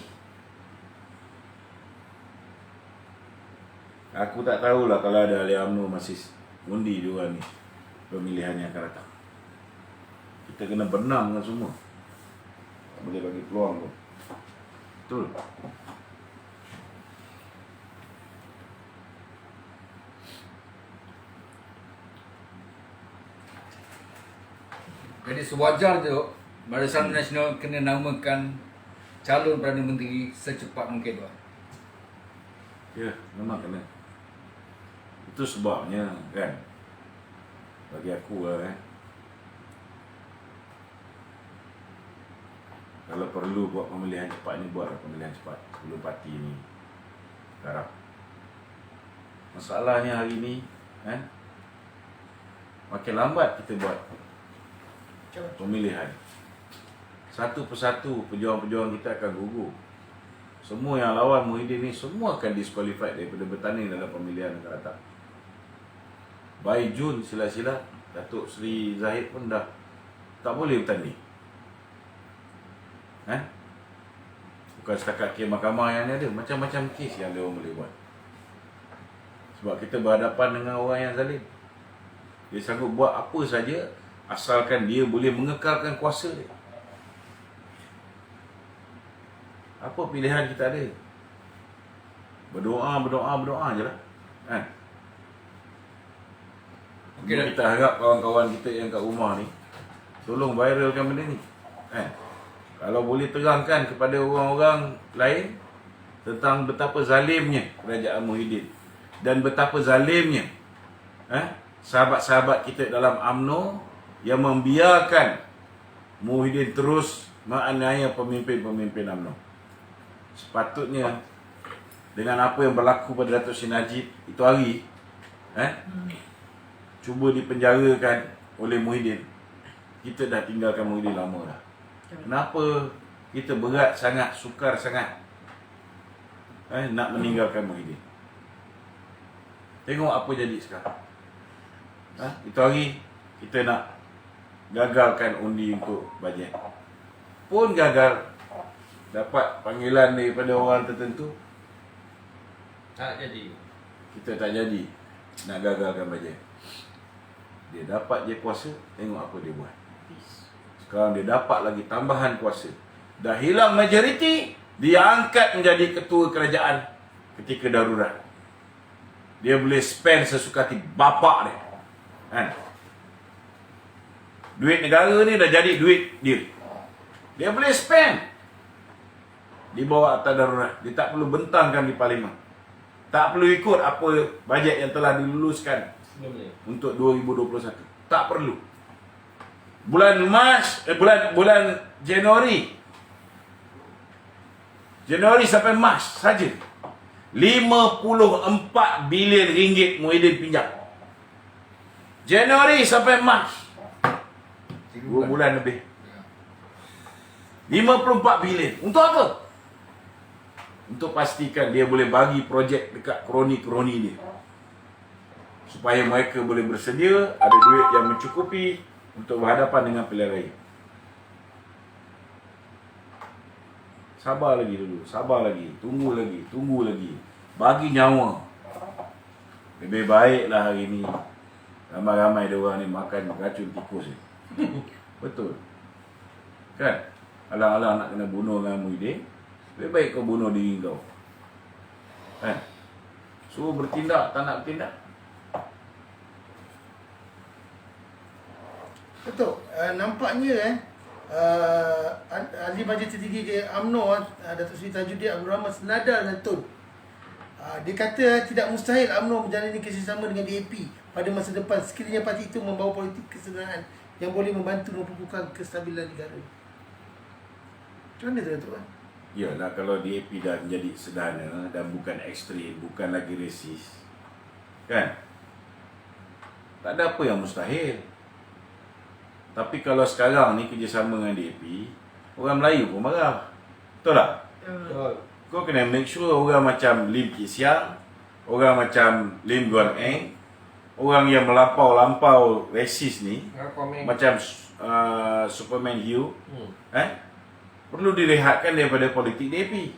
Aku tak tahulah kalau ada ahli UMNO masih undi diorang ni pemilihan yang akan datang. Kita kena benam dengan semua. Tak boleh bagi peluang pun. Betul. Jadi sewajarnya Barisan Nasional kena namakan calon Perdana Menteri secepat mungkin, Tuan. Ya, memang kena. Itu sebabnya kan, bagi aku lah kalau perlu buat pemilihan cepat ni, buatlah pemilihan cepat sebelum parti ni garap. Masalahnya hari ni kan, makin lambat kita buat pemilihan, satu persatu pejuang-pejuang kita akan gugur. Semua yang lawan Muhyiddin ni semua akan disqualified daripada bertanding dalam pemilihan akan datang. By Jun sila-sila Datuk Seri Zahid pun dah tak boleh bertanding. Bukan setakat kes mahkamah yang ada, macam-macam kes yang dia orang boleh buat. Sebab kita berhadapan dengan orang yang zalim. Dia sanggup buat apa saja asalkan dia boleh mengekalkan kuasa dia. Apa pilihan kita ada? Berdoa je lah. Okey, Kita harap kawan-kawan kita yang kat rumah ni tolong viralkan benda ni. Kalau boleh terangkan kepada orang-orang lain tentang betapa zalimnya kerajaan Muhyiddin dan betapa zalimnya sahabat-sahabat kita dalam UMNO yang membiarkan Muhyiddin terus menganiaya pemimpin-pemimpin UMNO. Sepatutnya dengan apa yang berlaku pada Datuk Seri Najib itu hari, cuba dipenjarakan oleh Muhyiddin, kita dah tinggalkan Muhyiddin lama dah. Kenapa kita berat sangat, sukar sangat nak meninggalkan Muhyiddin? Tengok apa jadi sekarang. Itu hari kita nak gagalkan undi untuk bajet, pun gagal. Dapat panggilan daripada orang tertentu, Tak jadi. kita tak jadi nak gagalkan bajet. Dia dapat je kuasa, tengok apa dia buat. Sekarang dia dapat lagi tambahan kuasa. Dah hilang majoriti, dia angkat menjadi ketua kerajaan ketika darurat. Dia boleh spend sesuka hati bapak dia. Duit negara ni dah jadi duit dia. Dia boleh spend di bawah atas darurat. Dia tak perlu bentangkan di parlimen. Tak perlu ikut apa bajet yang telah diluluskan untuk 2021. Tak perlu. Bulan Januari sampai Mac saja 54 bilion ringgit Muhyiddin pinjam. Januari sampai Mac 2 bulan lebih. 54 bilion. Untuk apa? Untuk pastikan dia boleh bagi projek dekat kroni-kroni dia, supaya mereka boleh bersedia, ada duit yang mencukupi untuk berhadapan dengan pilihan raya. Sabar lagi dulu, sabar lagi, tunggu lagi. Bagi nyawa. Lebih baiklah hari ni ramai-ramai dia orang ni makan racun tikus ni. Betul. Kan? Alang-alang nak kena bunuh dengan Muhyiddin, lebih baik kau bunuh diri kau. Suruh bertindak, tak nak bertindak. Betul. Nampaknya ahli majlis tertinggi ke UMNO, Datuk Seri Tajuddin Abdul Rahman senada dengan Tun. Dia kata tidak mustahil UMNO menjalani kerjasama dengan DAP pada masa depan sekiranya parti itu membawa politik kesedaran yang boleh membantu memperkukuhkan kestabilan negara. Macam mana tu, Datuk? Yalah, kalau DAP dah menjadi sederhana dan bukan ekstrim, bukan lagi resis, kan? Tak ada apa yang mustahil. Tapi kalau sekarang ni kerjasama dengan DAP, orang Melayu pun marah. Betul tak? Betul. kau kena make sure orang macam Lim Kee Siang, orang macam Lim Guan Eng, orang yang melampau-lampau resis ni, Komen. macam Superman Hugh, perlu direhatkan daripada politik DAP.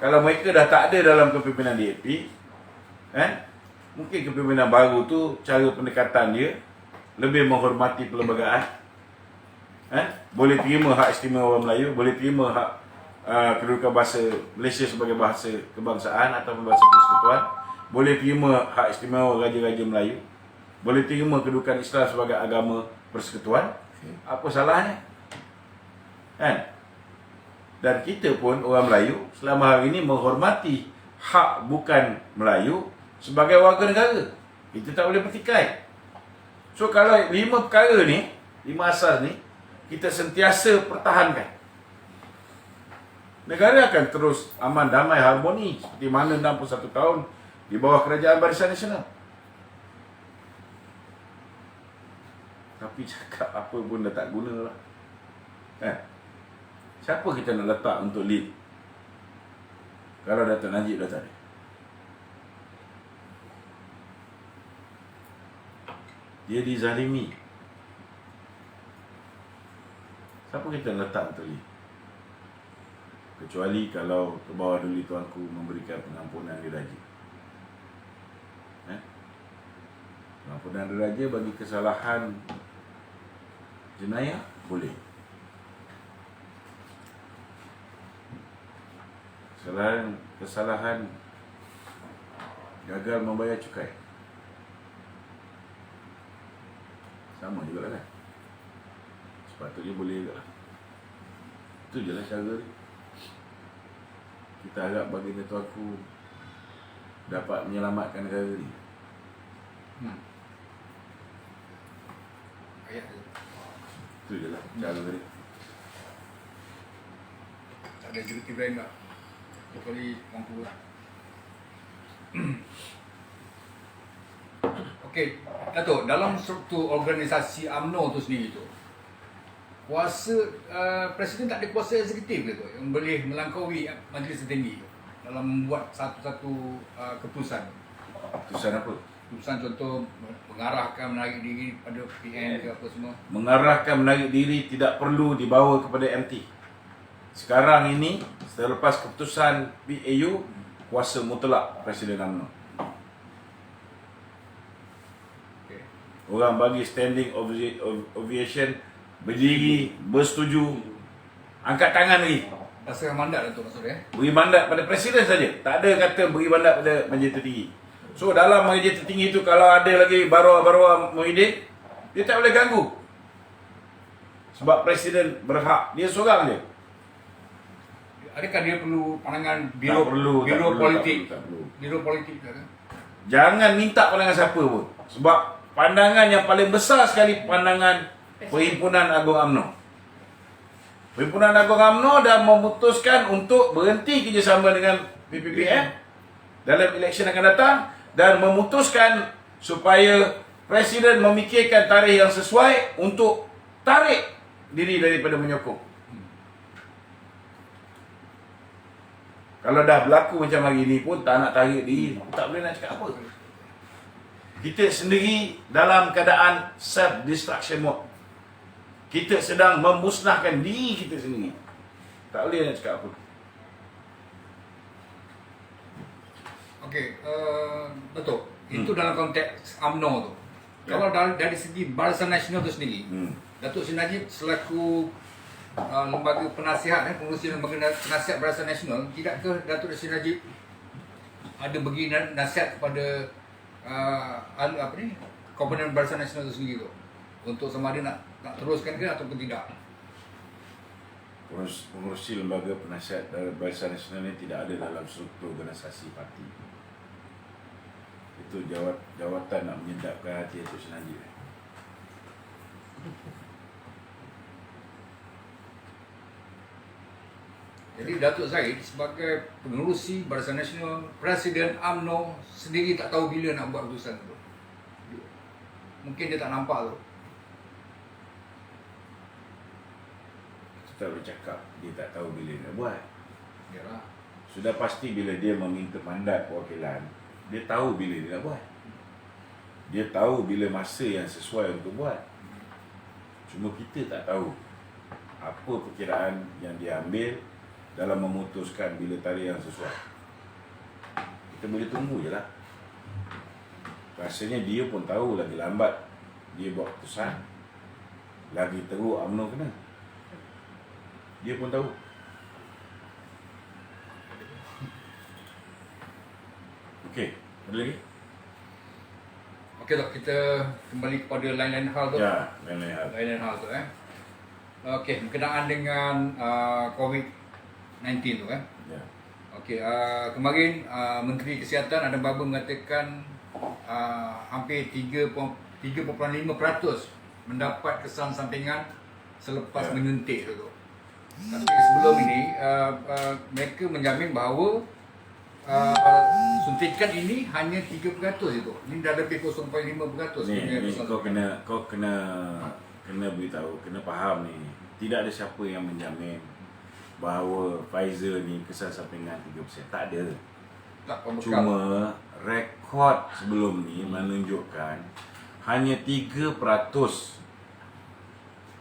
Kalau mereka dah tak ada dalam kepimpinan DAP, mungkin kepimpinan baru tu cara pendekatan dia lebih menghormati perlembagaan, boleh terima hak istimewa orang Melayu, boleh terima hak kedudukan bahasa Malaysia sebagai bahasa kebangsaan atau bahasa persekutuan, boleh terima hak istimewa Raja-Raja Melayu, boleh terima kedudukan Islam sebagai agama persekutuan. Apa salahnya? Dan kita pun orang Melayu selama hari ini menghormati hak bukan Melayu sebagai warga negara. Kita tak boleh bertikai. So kalau 5 perkara ni, 5 asas ni kita sentiasa pertahankan, negara akan terus aman, damai, harmoni seperti mana 61 tahun di bawah kerajaan Barisan Nasional. Tapi cakap apa pun dah tak guna lah. Siapa kita nak letak untuk lead kalau Dato' Najib dah tak ada? Dia dizalimi. Siapa kita nak letak untuk lead? Kecuali kalau ke bawah duli tuanku memberikan pengampunan diraja. Pengampunan diraja bagi kesalahan jenayah boleh. Kesalahan gagal membayar cukai sama juga lah kan. Sepatutnya boleh juga lah. Itu je lah cara dia. Kita harap baginda tuanku dapat menyelamatkan negara ni. Ayat tu. Itu je lah cara dia. Tak ada executive lain tak? Kecuali mampu lah. Okey, Dato', dalam struktur organisasi UMNO tu sendiri tu, kuasa Presiden tak ada kuasa eksekutif ke tu yang boleh melangkaui majlis tertinggi dalam membuat satu-satu keputusan? Keputusan apa? Keputusan contoh mengarahkan menarik diri pada PN ke apa semua. Mengarahkan menarik diri tidak perlu dibawa kepada MT. Sekarang ini selepas keputusan PAU, kuasa mutlak Presiden UMNO. Okay. Orang bagi standing ovation, berdiri, bersetuju, angkat tangan lagi. Rasa mandat Dato' maksud dia? Beri mandat pada Presiden saja. Tak ada kata beri mandat pada Majlis Tertinggi. So dalam Majlis Tertinggi itu kalau ada lagi Barua Muhyiddin, dia tak boleh ganggu. Sebab Presiden berhak, dia seorang je. Adakah dia perlu pandangan Tak perlu, politik? tak perlu. Biro politik kan? Jangan minta pandangan siapa pun. Sebab pandangan yang paling besar sekali pandangan Perhimpunan Agung UMNO. Perhimpunan Agung UMNO dah memutuskan untuk berhenti kerjasama dengan PPPM dalam eleksyen akan datang dan memutuskan supaya Presiden memikirkan tarikh yang sesuai untuk tarik diri daripada menyokong. Kalau dah berlaku macam hari ini pun tak nak tarik diri, tak boleh nak cakap apa. Kita sendiri dalam keadaan self-destruction mode. Kita sedang memusnahkan diri kita sendiri. Tak boleh nak cakap apa. Okey, betul. Itu dalam konteks UMNO tu. Ya. Kalau dari segi Barisan Nasional tu sendiri, Datuk Seri Najib selaku lembaga penasihat, pengurusi lembaga penasihat Barisan Nasional, tidakkah Datuk Seri Najib ada bagi nasihat kepada komponen Barisan Nasional itu sendiri tu, untuk sama ada nak teruskan ke ataupun tidak? Pengurusi lembaga penasihat Barisan Nasional ini tidak ada dalam struktur organisasi parti. Itu jawatan nak menyedapkan hati Datuk Seri Najib. Jadi Datuk Zahid sebagai pengerusi Barisan Nasional, Presiden UMNO sendiri tak tahu bila nak buat keputusan tu. Mungkin dia tak nampak tu. Kita boleh cakap dia tak tahu bila nak buat. Yalah. sudah pasti bila dia meminta mandat perwakilan, dia tahu bila dia nak buat. Dia tahu bila masa yang sesuai untuk buat. Cuma kita tak tahu apa perkiraan yang dia ambil dalam memutuskan bila tarikh yang sesuai. Kita boleh tunggu je lah. Rasanya dia pun tahu lagi lambat dia buat keputusan, lagi teruk UMNO kena. Dia pun tahu. Okey, ada lagi? Okey tak, kita kembali kepada lain-lain hal tu. Ya, lain-lain hal. Lain-lain hal tu Okey, berkenaan dengan COVID-19 tu Ya. Okey, kemarin Menteri Kesihatan Adam Baba mengatakan hampir 3.5% mendapat kesan sampingan selepas Ya. menyuntik tu. Tapi sebelum ini mereka menjamin bahawa suntikan ini hanya 3% itu. Ini dah lebih 0.5% Ni kau kena beritahu, kena faham ni. Tidak ada siapa yang menjamin bahawa Pfizer ni kesan sampingan 3%. Tak ada. Tak pembekal. Cuma rekod sebelum ni menunjukkan hanya 3%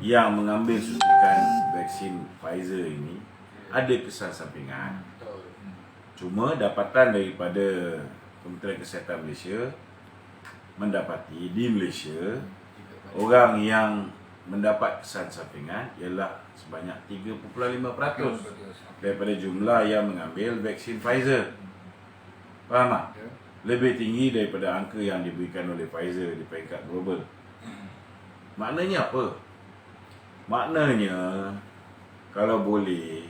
yang mengambil suntikan vaksin Pfizer ini ada kesan sampingan. Cuma dapatan daripada Kementerian Kesihatan Malaysia mendapati di Malaysia orang yang mendapat kesan sampingan ialah sebanyak 3.5% daripada jumlah yang mengambil vaksin Pfizer. Faham tak? Ya. Lebih tinggi daripada angka yang diberikan oleh Pfizer di peringkat global. Maknanya apa? Maknanya kalau boleh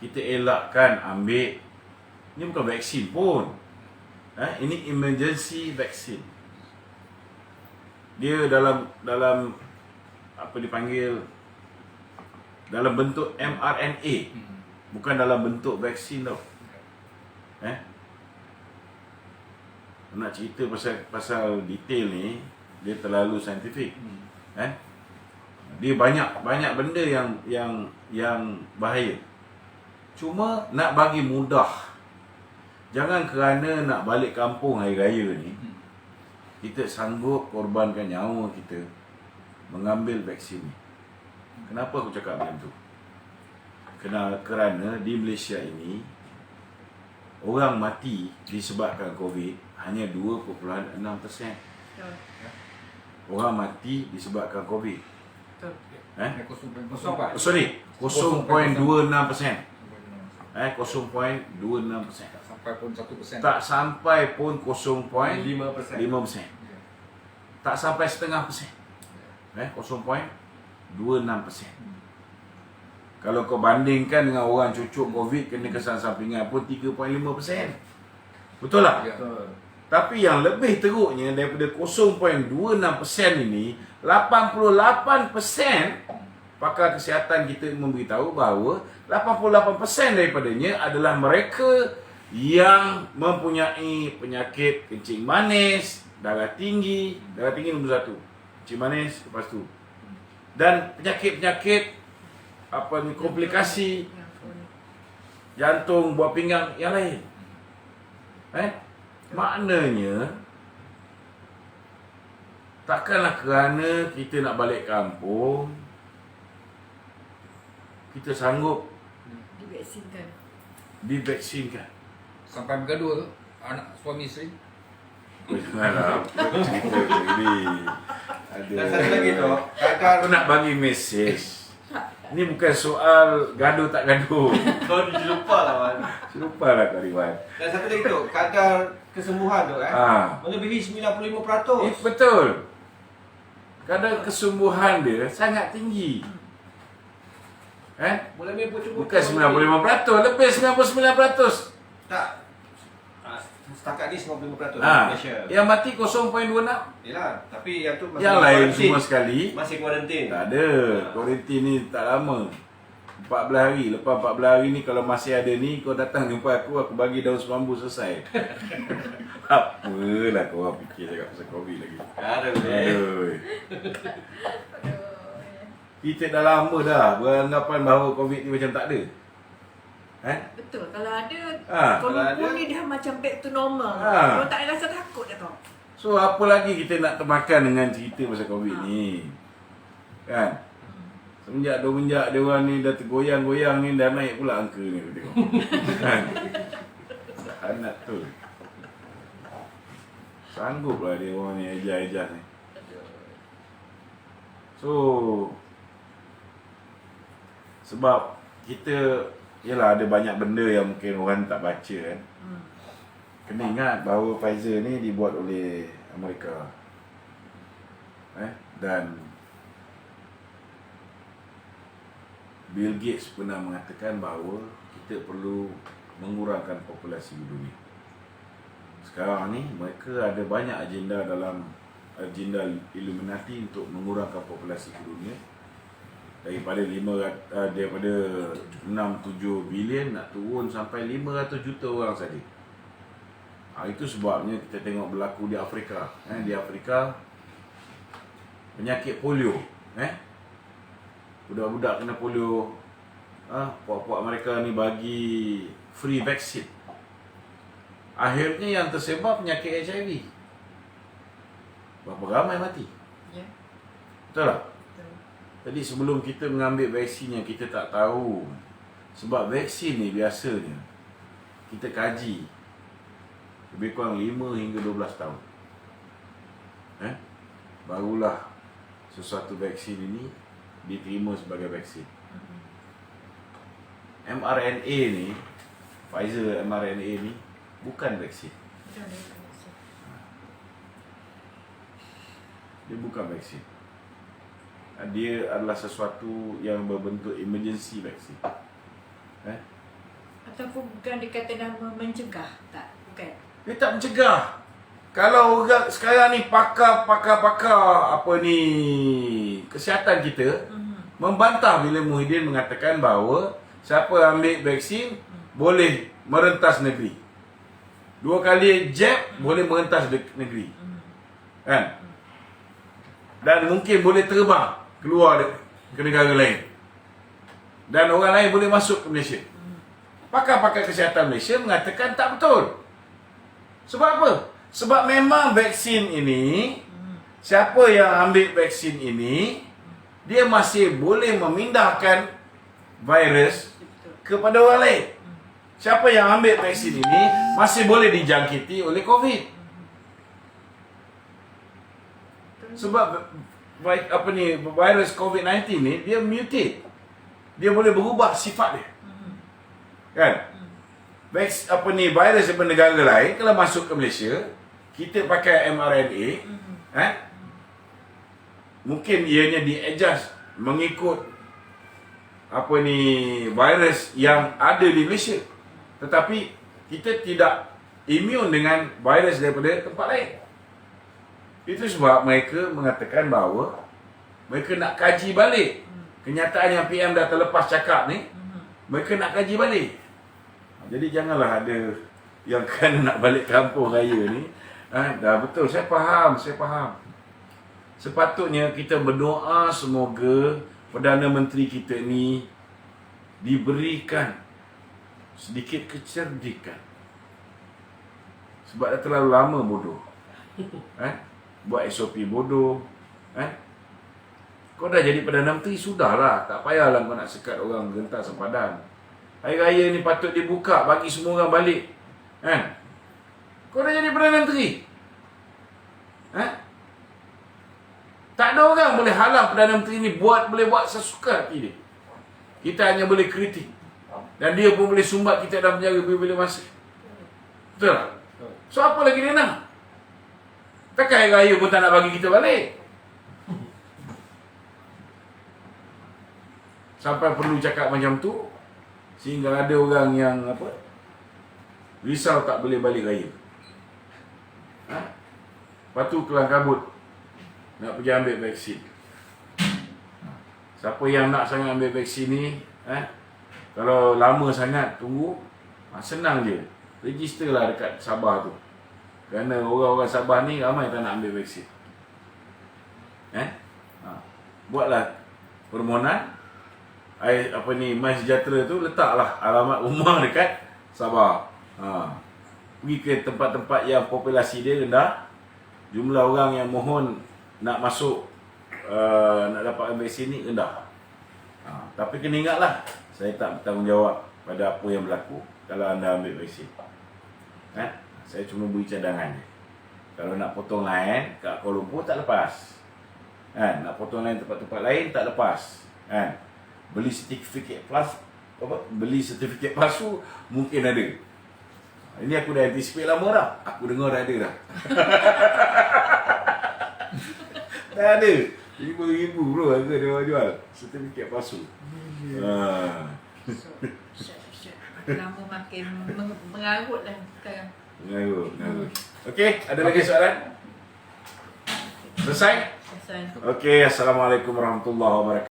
kita elakkan ambil, ini bukan vaksin pun. Ini emergency vaksin. Dia dalam apa dipanggil, dalam bentuk mRNA, bukan dalam bentuk vaksin tau. Nak cerita pasal detail ni, dia terlalu saintifik. Dia banyak benda yang bahaya. Cuma nak bagi mudah. Jangan kerana nak balik kampung hari raya ni, kita sanggup korbankan nyawa kita mengambil vaksin ni. Kenapa aku cakap macam tu? Kerana di Malaysia ini orang mati disebabkan COVID hanya 2.6%. Orang mati disebabkan COVID. Sorry, 0.26%. 0.26%. Tak sampai pun 1%. Tak sampai pun 0.5%. Tak sampai setengah persen. 0.26%. Kalau kau bandingkan dengan orang cucuk COVID kena kesan sampingan pun 3.5%. Betul tak? Ya. Tapi yang lebih teruknya daripada 0.26% ini, 88% pakar kesihatan kita memberitahu bahawa 88% daripadanya adalah mereka yang mempunyai penyakit kencing manis, darah tinggi nombor 1, kencing manis lepas tu, dan penyakit-penyakit komplikasi jantung, buah pinggang yang lain. Maknanya takkanlah kerana kita nak balik kampung kita sanggup divaksinkan. Sampai bergaduh tu anak suami isteri. Janganlah cerita ni. Dan satu lagi tu, Aku nak bagi mesej. Ni bukan soal gaduh tak gaduh. kau lupa lah man. Serupalah Kak Riwan. Dan satu lagi tu, kadar kesembuhan tu melebihi 95%. Betul. Kadar kesembuhan dia sangat tinggi. Boleh main pocong. Bukan 95%, lebih 99%. Tak. Setakat ni 95% Ah, Malaysia. yang mati 0.26. Yelah, tapi yang tu masih Yang lain kuarantin. semua sekali Masih kuarantin. tak ada. Kuarantin ni tak lama. 14 hari. Lepas 14 hari ni kalau masih ada ni, kau datang jumpa aku bagi daun semambu selesai. Apalah kau orang fikir cakap pasal COVID lagi. Aduh. Kita dah lama dah beranggapan bahawa COVID ni macam tak ada. Betul. Kalau ada, kalau ada. kalau ni dia macam back to normal. Ha. Orang tak rasa takut dah tau. So apa lagi kita nak termakan dengan cerita pasal COVID ni? Kan? Semenjak dia orang ni dah tergoyang-goyang ni, dah naik pula angka ni aku tengok. Kan? Anak tu. Sanggup lah dia orang ni ejar-ejar ni. So sebab kita, yelah ada banyak benda yang mungkin orang tak baca kan. Kena ingat bahawa Pfizer ni dibuat oleh Amerika. Dan Bill Gates pernah mengatakan bahawa kita perlu mengurangkan populasi di dunia. Sekarang ni mereka ada banyak agenda dalam agenda Illuminati untuk mengurangkan populasi di dunia. Daripada 6-7 bilion nak turun sampai 500 juta orang saja. Itu sebabnya kita tengok berlaku di Afrika. Di Afrika penyakit polio. Budak-budak kena polio. Puak-puak mereka ni bagi free vaksin. Akhirnya yang tersebar penyakit HIV. Berapa ramai mati? Ya. Betul tak? Jadi sebelum kita mengambil vaksin yang kita tak tahu. Sebab vaksin ni biasanya kita kaji lebih kurang 5 hingga 12 tahun. Barulah sesuatu vaksin ini diterima sebagai vaksin. mRNA ni, Pfizer mRNA ni bukan vaksin. Dia bukan vaksin. Dia adalah sesuatu yang berbentuk emergency vaksin. Ataupun bukan dikata nama mencegah, tak? Bukan. Dia tak mencegah. Kalau orang sekarang ni pakar apa ni kesihatan kita membantah bila Muhyiddin mengatakan bahawa siapa ambil vaksin boleh merentas negeri. 2 kali jab boleh merentas negeri. Kan? Dan mungkin boleh terbang keluar ke negara lain. Dan orang lain boleh masuk ke Malaysia. Pakar-pakar kesihatan Malaysia mengatakan tak betul. Sebab apa? Sebab memang vaksin ini, siapa yang ambil vaksin ini, dia masih boleh memindahkan virus kepada orang lain. Siapa yang ambil vaksin ini masih boleh dijangkiti oleh COVID. Sebab virus COVID-19 ni dia mutate. Dia boleh berubah sifat dia. Kan? Virus daripada negara lain kalau masuk ke Malaysia, kita pakai mRNA, mungkin ianya di-adjust mengikut virus yang ada di Malaysia. Tetapi kita tidak imun dengan virus daripada tempat lain. Itu sebab mereka mengatakan bahawa mereka nak kaji balik kenyataan yang PM dah terlepas cakap ni. Mereka nak kaji balik. Jadi janganlah ada yang kan nak balik kampung raya ni. Dah betul, saya faham. Sepatutnya kita berdoa semoga Perdana Menteri kita ni diberikan sedikit kecerdikan. Sebab dah terlalu lama bodoh. Buat SOP bodoh. Kau dah jadi Perdana Menteri, sudahlah. Tak payahlah kau nak sekat orang gentar sempadan. Hari Raya ni patut dibuka, bagi semua orang balik. Kau dah jadi Perdana Menteri. Tak ada orang boleh halang Perdana Menteri ni boleh buat sesuka hati dia. Kita hanya boleh kritik. Dan dia pun boleh sumbat kita dalam penjara bila-bila masa. Betul tak? So apa lagi dia nak? Takkan Hari Raya pun tak nak bagi kita balik. Sampai perlu cakap macam tu, sehingga ada orang yang risau tak boleh balik raya. Lepas tu kelang kabut nak pergi ambil vaksin. Siapa yang nak sangat ambil vaksin ni, kalau lama sangat tunggu, senang je. Registerlah dekat Sabah tu. Kerana orang-orang Sabah ni ramai tak nak ambil vaksin. Buatlah permohonan. My Sejahtera tu letaklah alamat rumah dekat Sabah. Pergi ke tempat-tempat yang populasi dia rendah, jumlah orang yang mohon nak masuk nak dapatkan vaksin ni rendah. Tapi kena ingatlah, saya tak bertanggungjawab pada apa yang berlaku kalau anda ambil vaksin. Saya cuma beri cadangan je. Kalau nak potong lain kat Kuala Lumpur tak lepas. Nak potong lain tempat-tempat lain tak lepas. Beli sertifikat palsu mungkin ada. Ini aku dah anticipate lama dah. Aku dengar dah ada dah. Dah ada. RM5,000 bro harga dia orang jual sertifikat palsu. Lama makin mengarut lah sekarang. Mengarut. Okey, ada lagi soalan? Selesai? Selesai. Okey, Assalamualaikum warahmatullahi wabarakatuh.